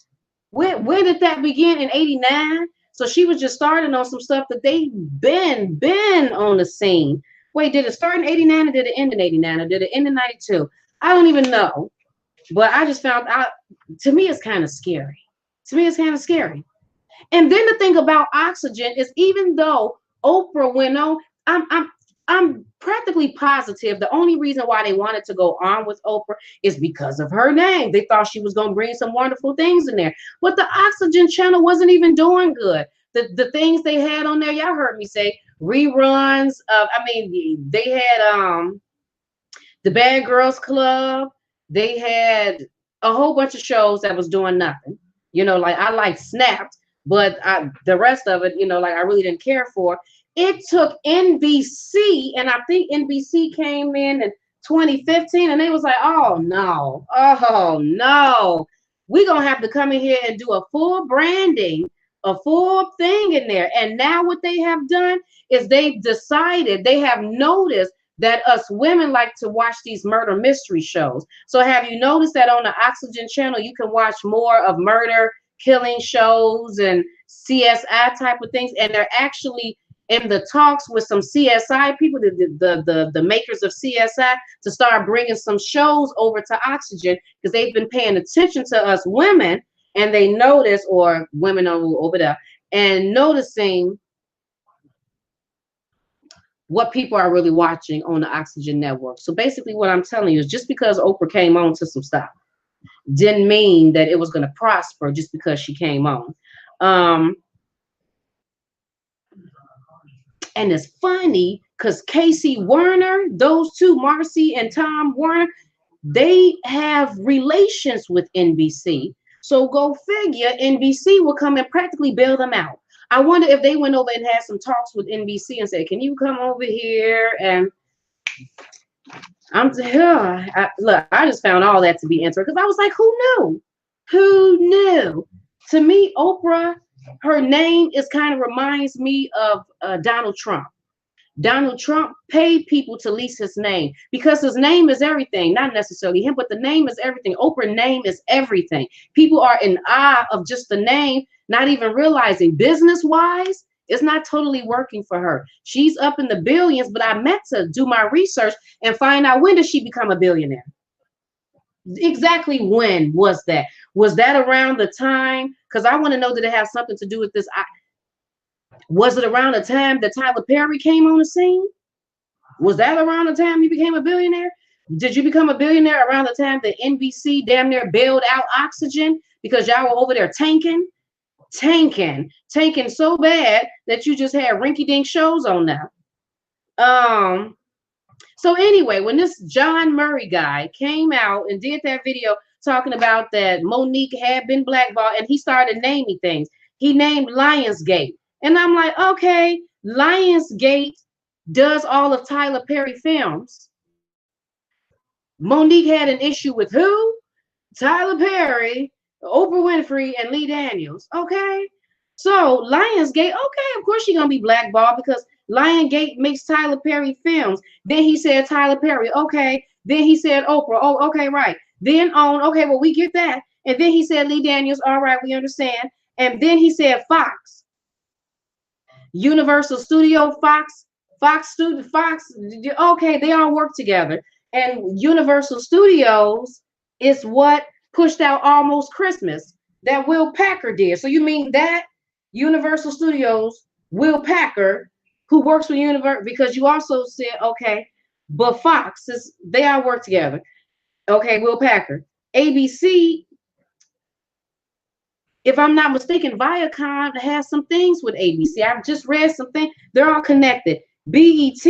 When did that begin? In 89? So she was just starting on some stuff that they been on the scene. Wait, did it start in 89 or did it end in 89 or did it end in 92? I don't even know. But I just found out, to me, it's kind of scary. To me, it's kind of scary. And then the thing about Oxygen is, even though Oprah went on, I'm practically positive the only reason why they wanted to go on with Oprah is because of her name. They thought she was going to bring some wonderful things in there. But the Oxygen channel wasn't even doing good. The things they had on there, y'all heard me say reruns of, I mean, they had the Bad Girls Club. They had a whole bunch of shows that was doing nothing. You know, like I like Snapped, but the rest of it, you know, like I really didn't care for. It took NBC, and I think NBC came in 2015, and they was like, oh no, we're gonna have to come in here and do a full branding, a full thing in there. And now what they have done is they've decided, they have noticed that us women like to watch these murder mystery shows. So have you noticed that on the Oxygen channel, you can watch more of murder, killing shows and CSI type of things, and they're actually in the talks with some CSI people, the makers of CSI, to start bringing some shows over to Oxygen, because they've been paying attention to us women, and they notice, or women over there, and noticing what people are really watching on the Oxygen network. So basically what I'm telling you is, just because Oprah came on to some stuff didn't mean that it was going to prosper just because she came on. And it's funny because Casey Werner, those two, Marcy and Tom Werner, they have relations with NBC. So go figure, NBC will come and practically bail them out. I wonder if they went over and had some talks with NBC and said, can you come over here? And look, I just found all that to be interesting, because I was like, who knew? Who knew? To me, Oprah, her name is kind of reminds me of Donald Trump. Donald Trump paid people to lease his name, because his name is everything. Not necessarily him, but the name is everything. Oprah's name is everything. People are in awe of just the name, not even realizing business-wise, it's not totally working for her. She's up in the billions, but I meant to do my research and find out, when did she become a billionaire? Exactly when was that? Was that around the time? Because I want to know, did it have something to do with this? Was it around the time that Tyler Perry came on the scene? Was that around the time you became a billionaire? Did you become a billionaire around the time that NBC damn near bailed out Oxygen because y'all were over there tanking so bad that you just had rinky-dink shows on now? So anyway, when this John Murray guy came out and did that video talking about that Monique had been blackballed, and he started naming things. He named Lionsgate. And I'm like, okay, Lionsgate does all of Tyler Perry films. Monique had an issue with who? Tyler Perry, Oprah Winfrey, and Lee Daniels. Okay. So Lionsgate, okay, of course she's gonna be blackballed because Lionsgate makes Tyler Perry films. Then he said Tyler Perry, okay. Then he said Oprah, oh, okay, right. Then on, okay, well, we get that. And then he said Lee Daniels, all right, we understand. And then he said Fox. Universal Studio, Fox, okay, they all work together. And Universal Studios is what pushed out Almost Christmas that Will Packer did. So you mean that Universal Studios, Will Packer, who works for Universal, because you also said, okay, but Fox, they all work together. Okay, Will Packer. ABC, if I'm not mistaken, Viacom has some things with ABC. I've just read some things. They're all connected. BET.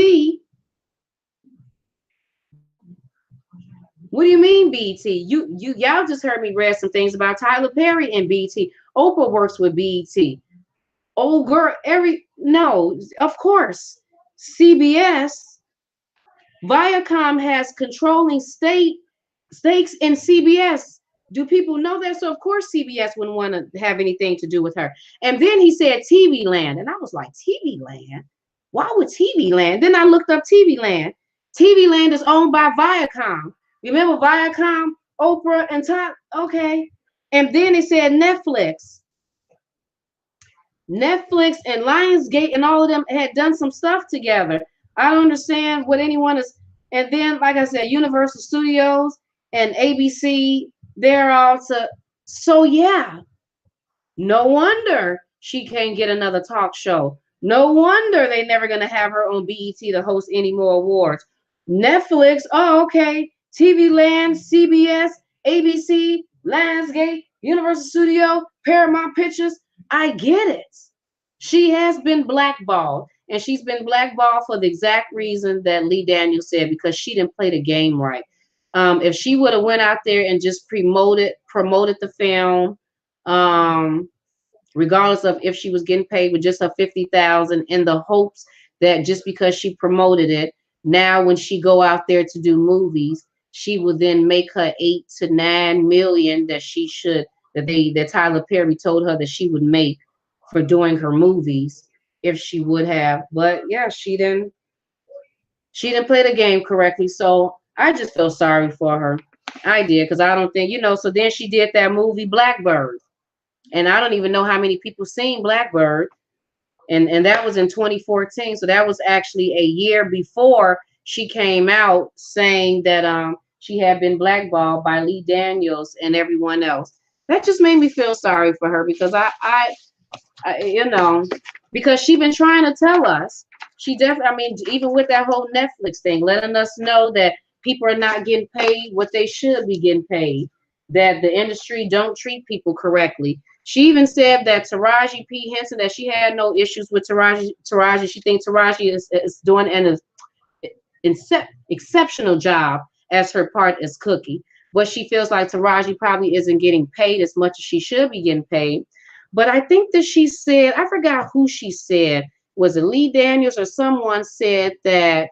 What do you mean BET? Y'all just heard me read some things about Tyler Perry and BET. Oprah works with BET. Oh girl, no, of course. CBS. Viacom has controlling stakes in CBS. Do people know that? So of course CBS wouldn't want to have anything to do with her. And then he said TV Land, and I was like, TV Land? Why would TV Land? Then I looked up TV Land. TV Land is owned by Viacom. Remember Viacom, Oprah, and Top? Okay. And then it said Netflix. Netflix and Lionsgate and all of them had done some stuff together. I don't understand what anyone is. And then, like I said, Universal Studios and ABC, they're all to. So, yeah, no wonder she can't get another talk show. No wonder they never going to have her on BET to host any more awards. Netflix, oh, okay. TV Land, CBS, ABC, Lionsgate, Universal Studio, Paramount Pictures. I get it. She has been blackballed, and she's been blackballed for the exact reason that Lee Daniels said, because she didn't play the game right. If she would have went out there and just promoted the film, um, regardless of if she was getting paid with just her 50,000, in the hopes that just because she promoted it, now when she go out there to do movies, she will then make her 8 to 9 million that Tyler Perry told her that she would make for doing her movies if she would have. But yeah, she didn't play the game correctly. So I just feel sorry for her. I did, because I don't think, so then she did that movie Blackbird. And I don't even know how many people seen Blackbird. And that was in 2014. So that was actually a year before she came out saying that she had been blackballed by Lee Daniels and everyone else. That just made me feel sorry for her, because I because she been trying to tell us. She definitely, I mean, even with that whole Netflix thing, letting us know that people are not getting paid what they should be getting paid, that the industry don't treat people correctly. She even said that Taraji P. Henson, that she had no issues with Taraji. She thinks Taraji is doing an exceptional job as her part as Cookie. But she feels like Taraji probably isn't getting paid as much as she should be getting paid. But I think that she said, I forgot who she said, was it Lee Daniels or someone said that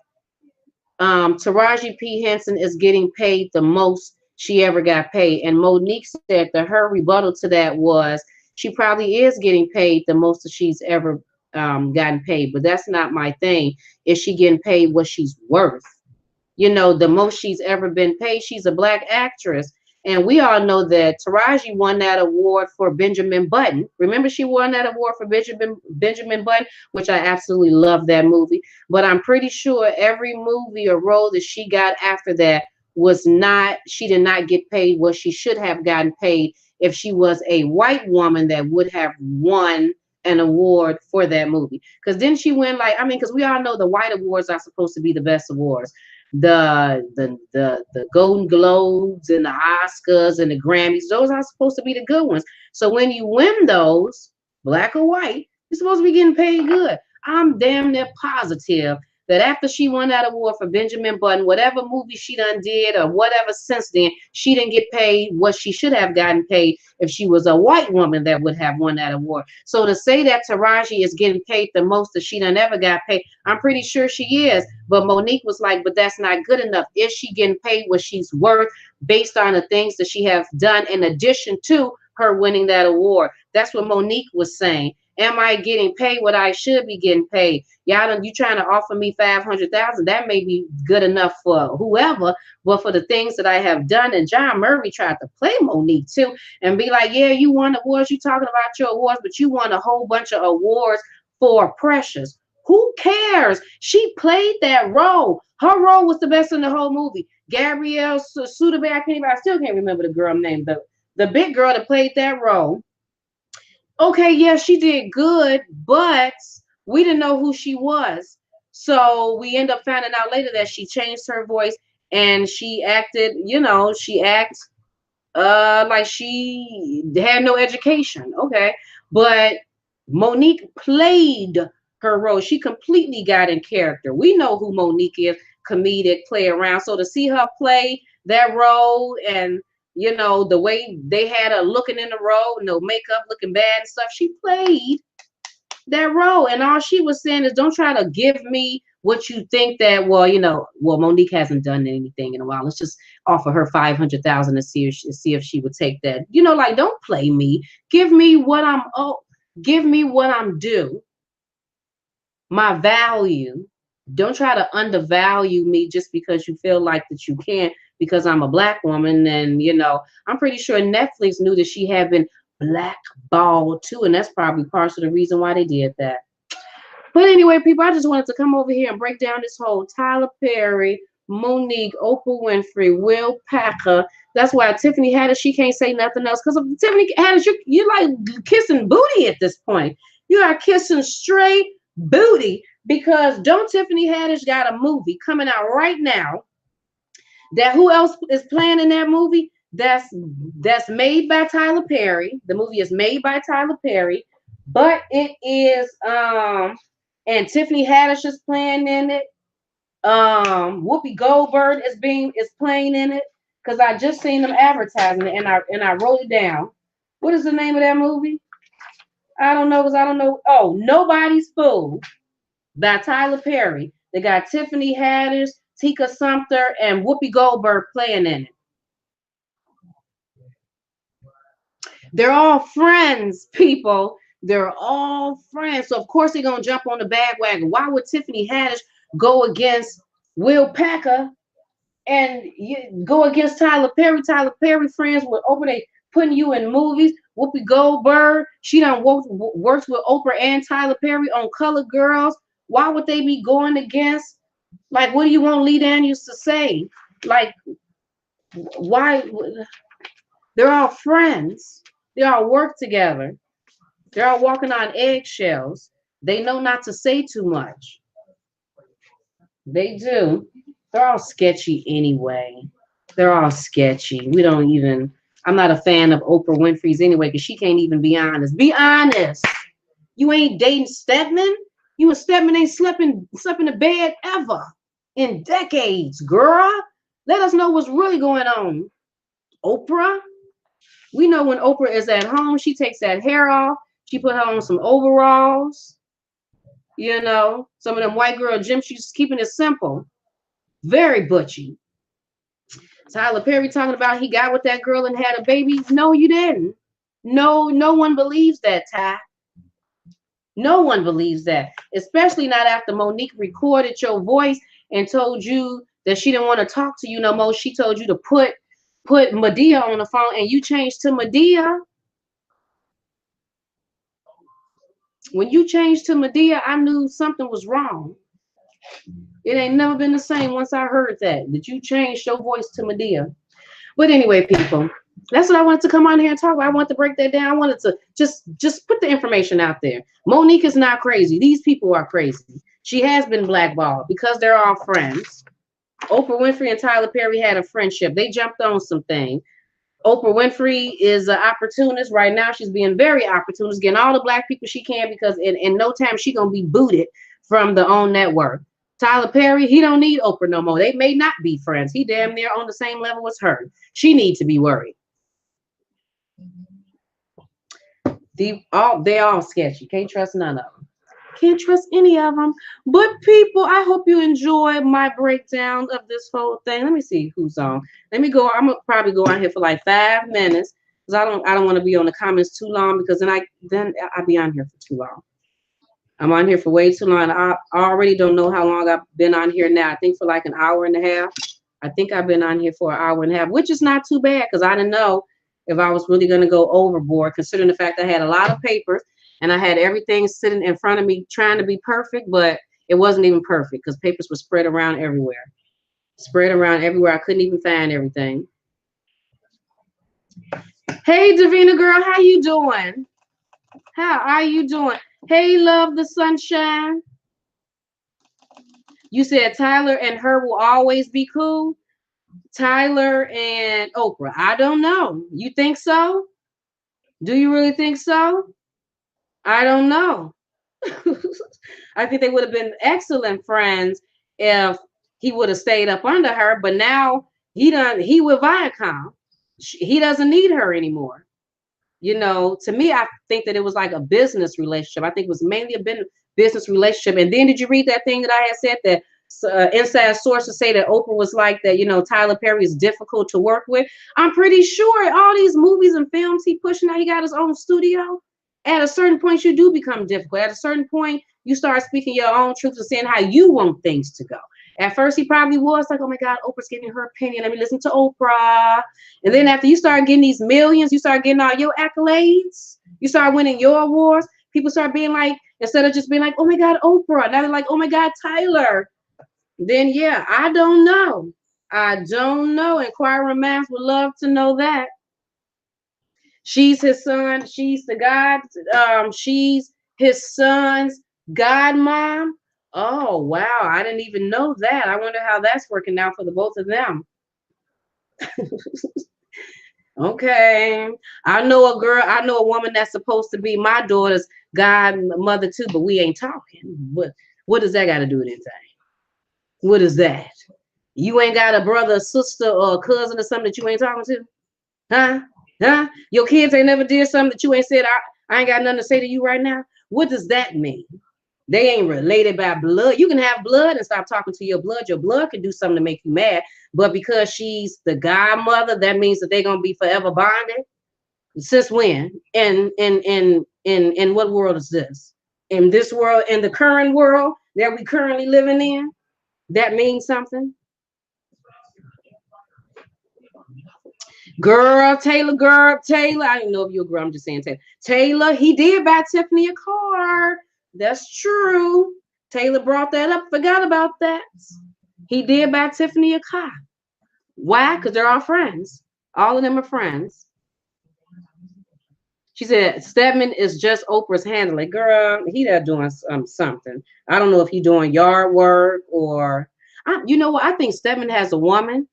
Taraji P. Henson is getting paid the most she ever got paid. And Monique said that her rebuttal to that was she probably is getting paid the most that she's ever gotten paid. But that's not my thing. Is she getting paid what she's worth? The most she's ever been paid. She's a black actress. And we all know that Taraji won that award for Benjamin Button. Remember, she won that award for Benjamin Button, which I absolutely love that movie. But I'm pretty sure every movie or role that she got after that she did not get paid what she should have gotten paid if she was a white woman that would have won an award for that movie. Because then she win, because we all know the white awards are supposed to be the best awards. The Golden Globes and the Oscars and the Grammys, those are supposed to be the good ones. So when you win those, black or white, you're supposed to be getting paid good. I'm damn near positive that after she won that award for Benjamin Button, whatever movie she done did or whatever since then, she didn't get paid what she should have gotten paid if she was a white woman that would have won that award. So to say that Taraji is getting paid the most that she done ever got paid, I'm pretty sure she is. But Monique was like, but that's not good enough. Is she getting paid what she's worth based on the things that she has done in addition to her winning that award? That's what Monique was saying. Am I getting paid what I should be getting paid? You trying to offer me 500,000? That may be good enough for whoever, but for the things that I have done, and John Murray tried to play Monique too, and be like, yeah, you won awards, you talking about your awards, but you won a whole bunch of awards for Precious. Who cares? She played that role. Her role was the best in the whole movie. Gabrielle Sudeikis, I still can't remember the girl name, the big girl that played that role. Okay, yeah, she did good, but we didn't know who she was. So we end up finding out later that she changed her voice, and she acted, she acts like she had no education. Okay. But Monique played her role. She completely got in character. We know who Monique is, comedic, play around. So to see her play that role, and the way they had her looking in the role, no makeup, looking bad and stuff, she played that role. And all she was saying is, don't try to give me what you think that, well, well, Monique hasn't done anything in a while. Let's just offer her 500,000 to see if she would take that. Like, don't play me. Give me what I'm give me what I'm due, my value. Don't try to undervalue me just because you feel like that you can't because I'm a black woman. And I'm pretty sure Netflix knew that she had been blackballed too, and that's probably part of the reason why they did that. But anyway, people, I just wanted to come over here and break down this whole Tyler Perry, Monique, Oprah Winfrey, Will Packer. That's why Tiffany Haddish, she can't say nothing else. Because of Tiffany Haddish, you're like kissing booty at this point. You are kissing straight booty. Because don't Tiffany Haddish got a movie coming out right now that who else is playing in that movie? That's made by Tyler Perry. The movie is made by Tyler Perry, but it is and Tiffany Haddish is playing in it. Whoopi Goldberg is playing in it because I just seen them advertising it and I wrote it down. What is the name of that movie? I don't know because I don't know. Oh, Nobody's Fool by Tyler Perry. They got Tiffany Haddish, Tika Sumpter, and Whoopi Goldberg playing in it. They're all friends, people. They're all friends. So, of course, they're going to jump on the bandwagon. Why would Tiffany Haddish go against Will Packer and go against Tyler Perry? Tyler Perry friends with Oprah. They putting you in movies. Whoopi Goldberg, she done works with Oprah and Tyler Perry on Colored Girls. Why would they be going against? Like, what do you want Lee Daniels to say? Like, why? They're all friends. They all work together. They're all walking on eggshells. They know not to say too much. They do. They're all sketchy anyway. They're all sketchy. I'm not a fan of Oprah Winfrey's anyway because she can't even be honest. Be honest. You ain't dating Stedman. You and Stedman ain't slept in the bed ever in decades, girl. Let us know what's really going on. Oprah. We know when Oprah is at home, she takes that hair off. She put her on some overalls. Some of them white girl gym. She's keeping it simple. Very butchy. Tyler Perry talking about he got with that girl and had a baby. No, you didn't. No one believes that, Ty. No one believes that, especially not after Monique recorded your voice and told you that she didn't want to talk to you no more. She told you to put Medea on the phone and you changed to Medea. When you changed to Medea, I knew something was wrong. It ain't never been the same once I heard that you changed your voice to Medea. But anyway, people, that's what I wanted to come on here and talk about. I wanted to break that down. I wanted to just put the information out there. Monique is not crazy. These people are crazy. She has been blackballed because they're all friends. Oprah Winfrey and Tyler Perry had a friendship. They jumped on some things. Oprah Winfrey is an opportunist right now. She's being very opportunist, getting all the black people she can because in no time she's going to be booted from the OWN network. Tyler Perry, he don't need Oprah no more. They may not be friends. He damn near on the same level as her. She needs to be worried. They all sketchy. Can't trust none of them. Can't trust any of them. But people, I hope you enjoyed my breakdown of this whole thing. Let me see who's on. Let me go. I'm gonna probably go on here for like 5 minutes because I don't want to be on the comments too long because then I'll be on here for too long. I'm on here for way too long. I already don't know how long I've been on here now. I think for like an hour and a half. I think I've been on here for an hour and a half, which is not too bad because I didn't know if I was really going to go overboard, considering the fact I had a lot of papers and I had everything sitting in front of me trying to be perfect, but it wasn't even perfect because papers were spread around everywhere. Spread around everywhere. I couldn't even find everything. Hey, Davina girl, how you doing? How are you doing? Hey, love the sunshine. You said Tyler and her will always be cool. Tyler and Oprah. I don't know. You think so? Do you really think so? I don't know. I think they would have been excellent friends if he would have stayed up under her. But now he with Viacom. He doesn't need her anymore. You know, to me, I think that it was like a business relationship. I think it was mainly a business relationship. And then did you read that thing that I had said that inside sources say that Oprah was like that, you know, Tyler Perry is difficult to work with. I'm pretty sure all these movies and films he pushing out, he got his own studio. At a certain point, you do become difficult. At a certain point, you start speaking your own truth and saying how you want things to go. At first, he probably was like, oh my God, Oprah's giving her opinion. Let me listen to Oprah. And then after you start getting these millions, you start getting all your accolades, you start winning your awards, people start being like, instead of just being like, oh my God, Oprah, now they're like, oh my God, Tyler. Then yeah, I don't know. I don't know. Inquiring minds would love to know that. She's his son. She's the God. She's his son's godmom. Oh wow, I didn't even know that. I wonder how that's working out for the both of them. Okay. I know a girl, I know a woman that's supposed to be my daughter's godmother too, but we ain't talking. What does that got to do with anything? What is that? You ain't got a brother, sister, or a cousin or something that you ain't talking to? Huh? Huh? Your kids ain't never did something that you ain't said, I ain't got nothing to say to you right now? What does that mean? They ain't related by blood. You can have blood and stop talking to your blood. Your blood can do something to make you mad. But because she's the godmother, that means that they're gonna be forever bonded. Since when? In what world is this? In this world, in the current world that we currently living in, that means something. Girl, Taylor. I don't know if you're a girl. I'm just saying Taylor. Taylor, he did buy Tiffany a car. That's true. Taylor brought that up. Forgot about that. He did buy Tiffany a car. Why? Because they're all friends. All of them are friends. She said Stedman is just Oprah's handler. Girl, he there doing something. I don't know if he's doing yard work or, you know what? I think Stedman has a woman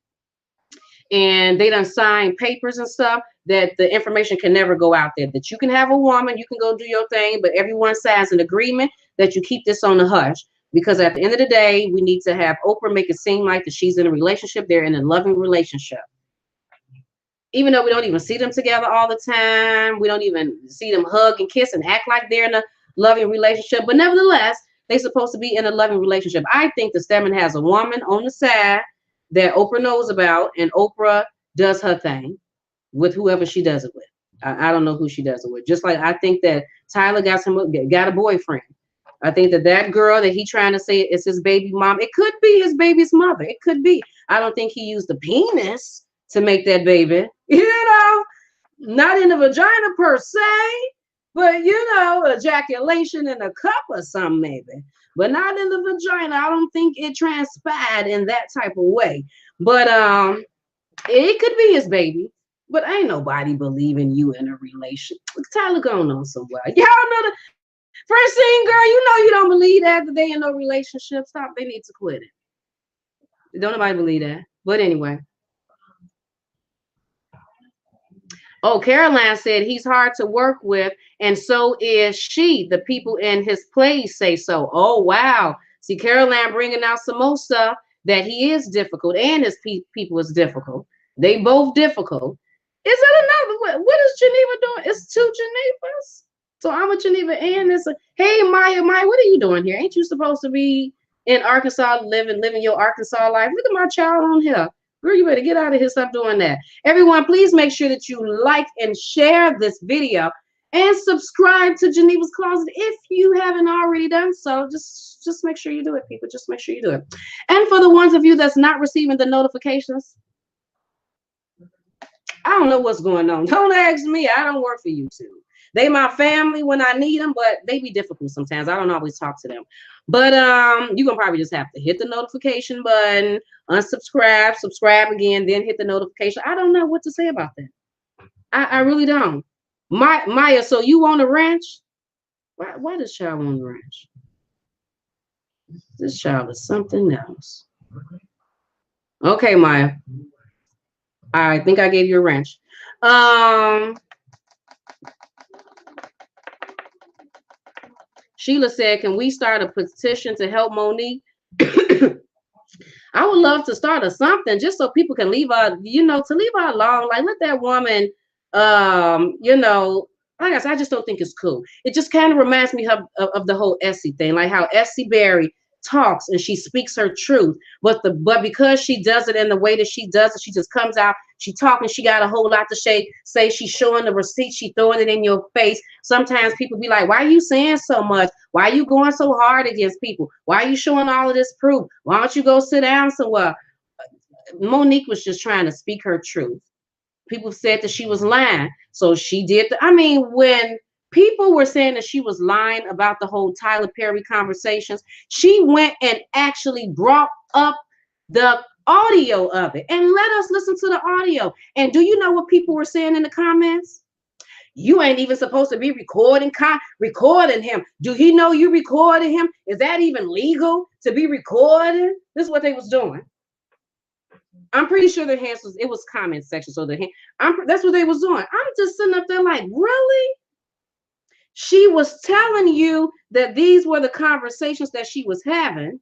and they done sign papers and stuff that the information can never go out there. That you can have a woman, you can go do your thing, but everyone signs an agreement that you keep this on the hush. Because at the end of the day, we need to have Oprah make it seem like that she's in a relationship. They're in a loving relationship. Even though we don't even see them together all the time, we don't even see them hug and kiss and act like they're in a loving relationship. But nevertheless, they're supposed to be in a loving relationship. I think that Stedman has a woman on the side that Oprah knows about, and Oprah does her thing with whoever she does it with. I don't know who she does it with. Just like I think that Tyler got a boyfriend. I think that girl that he trying to say is his baby mom, it could be his baby's mother. It could be. I don't think he used the penis to make that baby. You know, not in the vagina per se, but you know, ejaculation in a cup or something maybe. But not in the vagina. I don't think it transpired in that type of way. But it could be his baby. But ain't nobody believing you in a relationship. Tyler going on somewhere. Y'all know the first thing, girl, you know you don't believe that they in no relationship. Stop. They need to quit it. Don't nobody believe that. But anyway. Oh, Caroline said he's hard to work with, and so is she. The people in his plays say so. Oh, wow. See, Caroline bringing out some more stuff that he is difficult, and his people is difficult. They both difficult. Is that another? What is Geneva doing? It's two Genevas. So I'm a Geneva and this. Hey, Maya, what are you doing here? Ain't you supposed to be in Arkansas, living your Arkansas life? Look at my child on here. Girl, you better get out of here. Stop doing that. Everyone, please make sure that you like and share this video and subscribe to Geneva's Closet if you haven't already done so. Just make sure you do it, people. Just make sure you do it. And for the ones of you that's not receiving the notifications, I don't know what's going on. Don't ask me. I don't work for YouTube. They my family when I need them, but they be difficult sometimes. I don't always talk to them. But you're gonna probably just have to hit the notification button, unsubscribe, subscribe again, then hit the notification. I don't know what to say about that. I really don't. Maya, so you want a ranch? Why does child want a ranch? This child is something else. Okay, Maya. I think I gave you a wrench. Sheila said, can we start a petition to help Monique? I would love to start something just so people can leave her, to leave her alone. Like, let that woman You know, like I said, I just don't think it's cool. It just kind of reminds me of the whole Essie thing, like how Essie Berry talks and she speaks her truth, but because she does it in the way that she does it, she just comes out, she talking, she got a whole lot to say, she's showing the receipt, she throwing it in your face. Sometimes people be like, why are you saying so much? Why are you going so hard against people? Why are you showing all of this proof? Why don't you go sit down somewhere? Monique was just trying to speak her truth. People said that she was lying, so she did. I mean, when people were saying that she was lying about the whole Tyler Perry conversations, she went and actually brought up the audio of it and let us listen to the audio. And do you know what people were saying in the comments? You ain't even supposed to be recording him. Do he know you recorded him? Is that even legal to be recording? This is what they was doing. I'm pretty sure their hands it was comment section. So that's what they was doing. I'm just sitting up there like, really? She was telling you that these were the conversations that she was having.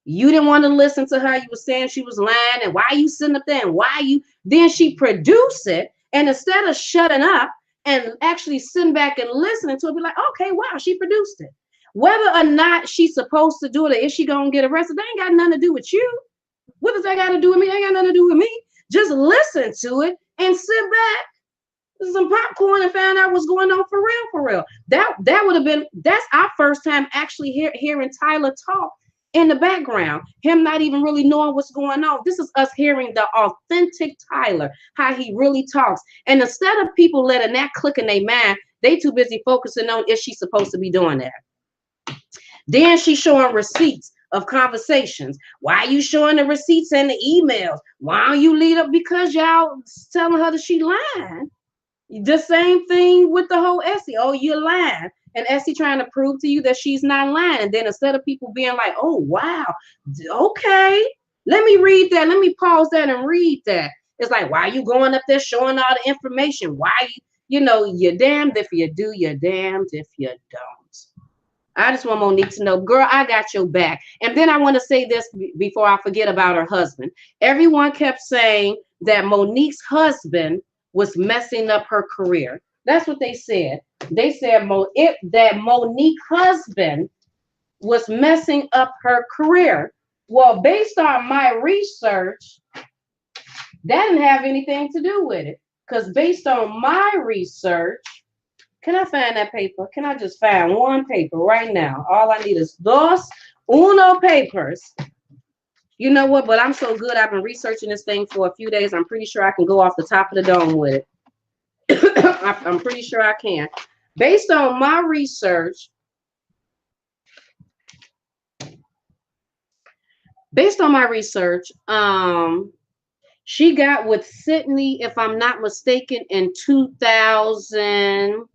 You didn't want to listen to her. You were saying she was lying, and why are you sitting up there, and then she produced it, and instead of shutting up and actually sitting back and listening to it, be like, okay, wow, she produced it. Whether or not she's supposed to do it, or is she gonna get arrested, that ain't got nothing to do with you. What does that got to do with me? That ain't got nothing to do with me. Just listen to it and sit back, some popcorn, and find out what's going on for real, for real. That would have been, that's our first time actually hearing Tyler talk in the background, him not even really knowing what's going on. This is us hearing the authentic Tyler, how he really talks. And instead of people letting that click in their mind, they too busy focusing on, is she supposed to be doing that? Then she's showing receipts of conversations. Why are you showing the receipts and the emails? Why don't you lead up? Because y'all telling her that she lying. The same thing with the whole Essie. Oh, you're lying. And Essie trying to prove to you that she's not lying. And then instead of people being like, oh, wow, okay, let me read that. Let me pause that and read that. It's like, why are you going up there showing all the information? Why, you're damned if you do, you're damned if you don't. I just want Monique to know, girl, I got your back. And then I want to say this before I forget about her husband. Everyone kept saying that Monique's husband was messing up her career. That's what they said. They said that Monique's husband was messing up her career. Well, based on my research, that didn't have anything to do with it. Because based on my research, can I find that paper? Can I just find one paper right now? All I need is dos uno papers. You know what? But I'm so good. I've been researching this thing for a few days. I'm pretty sure I can go off the top of the dome with it. I'm pretty sure I can. Based on my research, she got with Sydney, if I'm not mistaken, in 2000.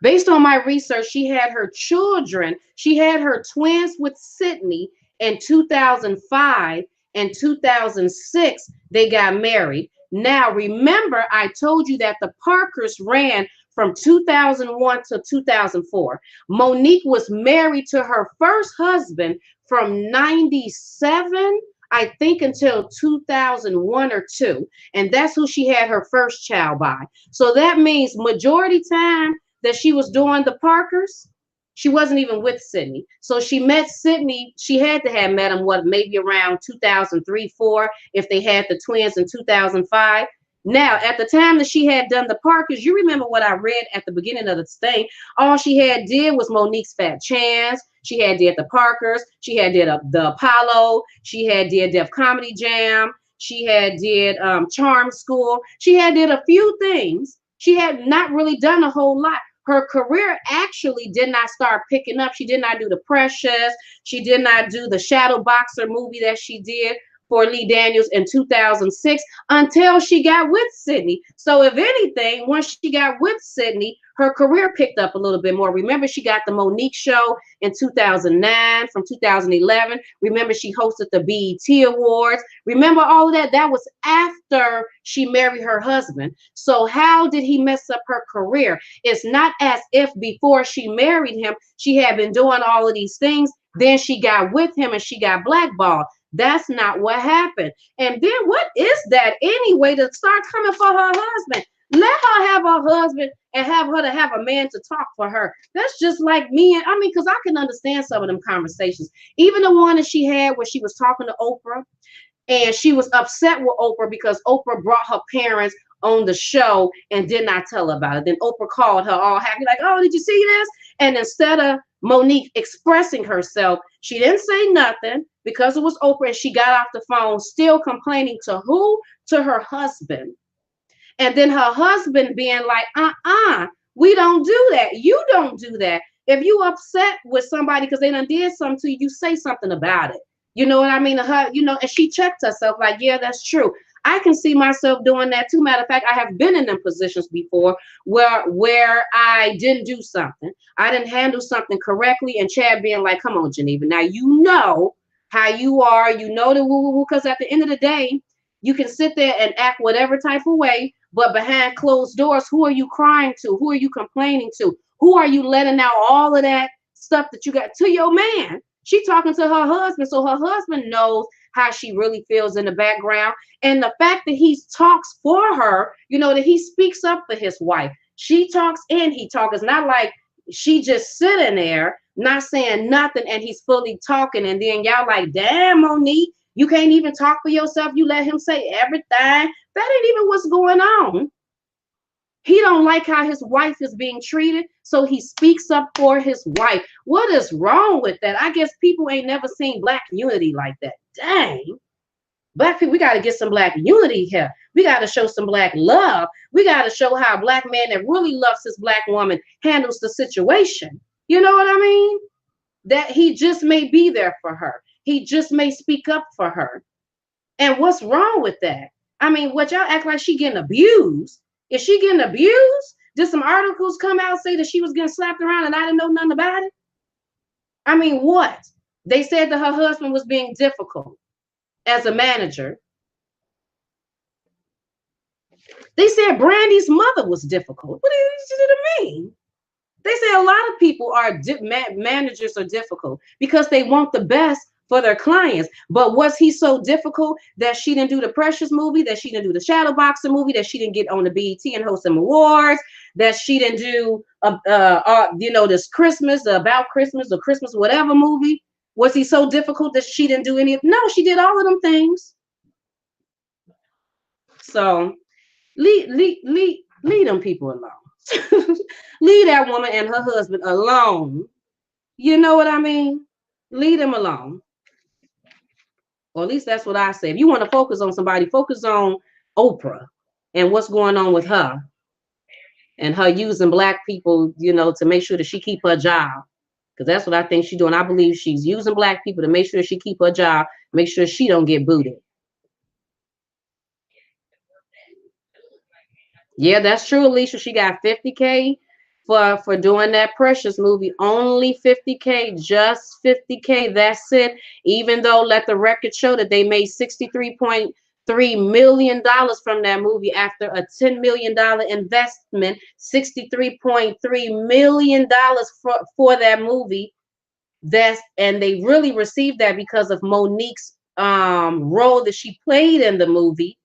Based on my research, she had her children. She had her twins with Sydney in 2005 and 2006. They got married. Now, remember, I told you that the Parkers ran from 2001 to 2004. Monique was married to her first husband from 97, I think, until 2001 or 2. And that's who she had her first child by. So that means majority time that she was doing the Parkers, she wasn't even with Sydney. So she met Sydney. She had to have met him, maybe around 2003, 4, if they had the twins in 2005. Now, at the time that she had done the Parkers, you remember what I read at the beginning of this thing. All she had did was Monique's Fat Chance. She had did the Parkers. She had did the Apollo. She had did Def Comedy Jam. She had did Charm School. She had did a few things. She had not really done a whole lot. Her career actually did not start picking up. She did not do The Precious. She did not do the Shadow Boxer movie that she did for Lee Daniels in 2006 until she got with Sydney. So if anything, once she got with Sydney, her career picked up a little bit more. Remember, she got the Monique Show in 2009 from 2011. Remember, she hosted the BET Awards. Remember all of that? That was after she married her husband. So how did he mess up her career? It's not as if before she married him, she had been doing all of these things. Then she got with him and she got blackballed. That's not what happened. And then what is that anyway to start coming for her husband? Let her have her husband and have her to have a man to talk for her. That's just like me. And I mean, because I can understand some of them conversations. Even the one that she had where she was talking to Oprah and she was upset with Oprah because Oprah brought her parents on the show and did not tell her about it. Then Oprah called her all happy, like, oh, did you see this? And instead of Monique expressing herself, she didn't say nothing because it was Oprah, and she got off the phone still complaining to who? To her husband. And then her husband being like, we don't do that. You don't do that. If you upset with somebody because they done did something to you, you say something about it. You know what I mean? Her, and she checked herself like, yeah, that's true. I can see myself doing that too. Matter of fact, I have been in them positions before where I didn't do something. I didn't handle something correctly. And Chad being like, come on, Geneva. Now, you know how you are. You know the woo-woo-woo. Because at the end of the day, you can sit there and act whatever type of way. But behind closed doors, who are you crying to? Who are you complaining to? Who are you letting out all of that stuff that you got to your man? She talking to her husband, so her husband knows how she really feels in the background. And the fact that he talks for her, that he speaks up for his wife. She talks and he talks. It's not like she just sitting there, not saying nothing, and he's fully talking. And then y'all like, damn, Monique, you can't even talk for yourself. You let him say everything. That ain't even what's going on. He don't like how his wife is being treated, so he speaks up for his wife. What is wrong with that? I guess people ain't never seen Black unity like that. Dang. Black people, we got to get some Black unity here. We got to show some Black love. We got to show how a Black man that really loves his Black woman handles the situation. You know what I mean? That he just may be there for her. He just may speak up for her. And what's wrong with that? I mean, what y'all act like she getting abused? Is she getting abused? Did some articles come out say that she was getting slapped around and I didn't know nothing about it? I mean, what? They said that her husband was being difficult as a manager. They said Brandy's mother was difficult. What do you mean? They say a lot of people are managers are difficult because they want the best for their clients. But was he so difficult that she didn't do the Precious movie, that she didn't do the Shadow Boxer movie, that she didn't get on the BET and host some awards, that she didn't do this Christmas, About Christmas, or Christmas whatever movie? Was he so difficult that she didn't do any of? No, she did all of them things. So leave them people alone. Leave that woman and her husband alone. You know what I mean? Leave them alone. Or at least that's what I say. If you want to focus on somebody, focus on Oprah and what's going on with her and her using Black people, to make sure that she keep her job. Because that's what I think she's doing. I believe she's using Black people to make sure she keep her job, make sure she don't get booted. Yeah, that's true, Alicia. She got 50K for doing that Precious movie. Only 50K, just 50K. That's it. Even though let the record show that they made $63.3 million from that movie after a $10 million investment. $63.3 million for that movie. And they really received that because of Monique's role that she played in the movie.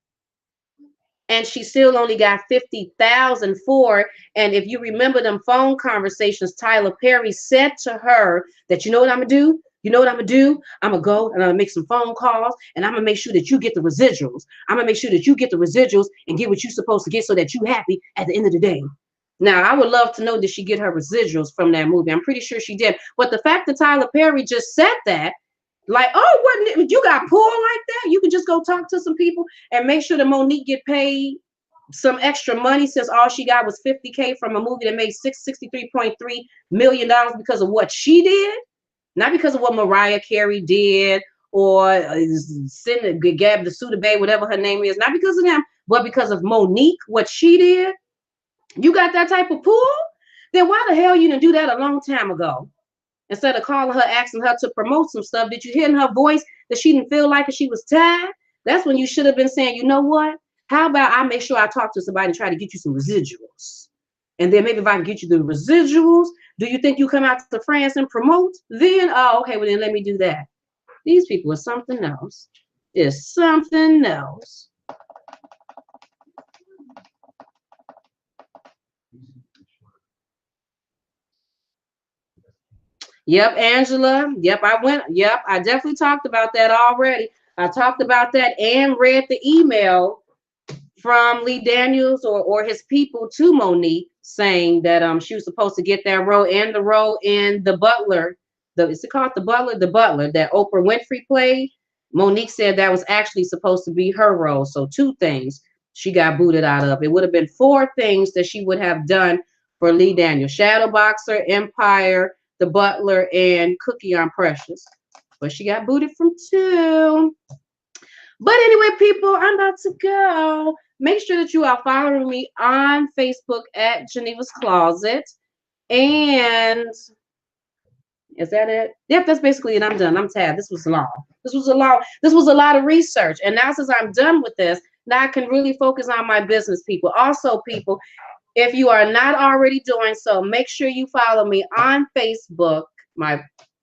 And she still only got 50,000 for it. And if you remember them phone conversations, Tyler Perry said to her that, you know what I'm gonna do? You know what I'm gonna do? I'm gonna go and I'm gonna make some phone calls and I'm gonna make sure that you get the residuals. I'm gonna make sure that you get the residuals and get what you're supposed to get so that you happy at the end of the day. Now, I would love to know, did she get her residuals from that movie? I'm pretty sure she did. But the fact that Tyler Perry just said that, like, oh, what, you got poor like that? You can just go talk to some people and make sure that Monique get paid some extra money, since all she got was 50K from a movie that made $63.3 million because of what she did, not because of what Mariah Carey did or Gab the Suda Bay, whatever her name is, not because of them, but because of Monique, what she did. You got that type of pull? Then why the hell you didn't do that a long time ago? Instead of calling her, asking her to promote some stuff, did you hear in her voice that she didn't feel like she was tired? That's when you should have been saying, you know what? How about I make sure I talk to somebody and try to get you some residuals? And then maybe if I can get you the residuals, do you think you come out to France and promote? Then, oh, okay, well then let me do that. These people are something else. It's something else. Yep, Angela. Yep, I went. Yep, I definitely talked about that already. I talked about that and read the email from Lee Daniels or his people to Monique saying that she was supposed to get that role and the role in The Butler. Is it called The Butler? The Butler that Oprah Winfrey played. Monique said that was actually supposed to be her role. So two things she got booted out of. It would have been four things that she would have done for Lee Daniels: Shadow Boxer, Empire, The Butler, and Cookie on Precious. But she got booted from two. But anyway, people, I'm about to go. Make sure that you are following me on Facebook at Geneva's Closet. And is that it? Yep, that's basically it. I'm done. I'm tired. This was long. This was a lot of research. And now since I'm done with this, now I can really focus on my business, people. Also, people, if you are not already doing so, make sure you follow me on Facebook.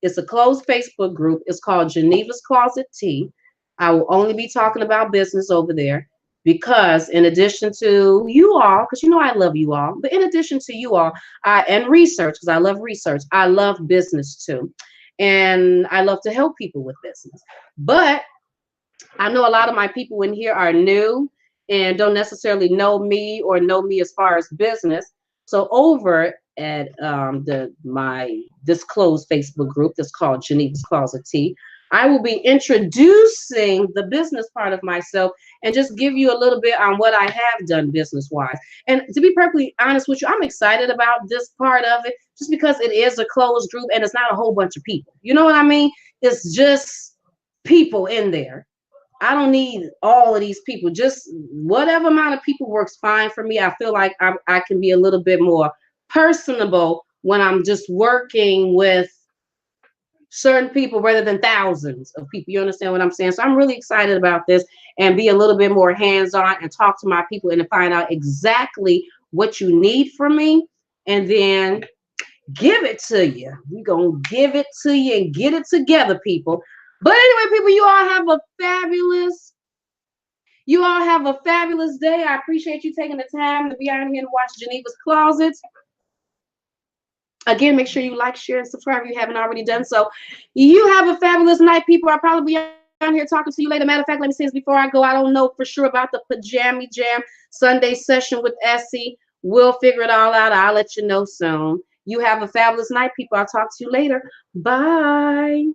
It's a closed Facebook group. It's called Geneva's Closet Tea. I will only be talking about business over there because in addition to you all, because you know I love you all, but in addition to you all, and research, because I love research, I love business too. And I love to help people with business. But I know a lot of my people in here are new and don't necessarily know me or know me as far as business. So over at this closed Facebook group that's called Geneva's Closet Tea, I will be introducing the business part of myself and just give you a little bit on what I have done business wise. And to be perfectly honest with you, I'm excited about this part of it just because it is a closed group and it's not a whole bunch of people. You know what I mean? It's just people in there. I don't need all of these people. Just whatever amount of people works fine for me. I feel like I can be a little bit more personable when I'm just working with certain people rather than thousands of people. You understand what I'm saying? So I'm really excited about this and be a little bit more hands-on and talk to my people and to find out exactly what you need from me and then give it to you. We're going to give it to you and get it together, people. But anyway, people, you all have a fabulous day. I appreciate you taking the time to be out here and watch Geneva's Closet. Again, make sure you like, share, and subscribe if you haven't already done so. You have a fabulous night, people. I'll probably be on here talking to you later. Matter of fact, let me say this before I go. I don't know for sure about the Pajama Jam Sunday session with Essie. We'll figure it all out. I'll let you know soon. You have a fabulous night, people. I'll talk to you later. Bye.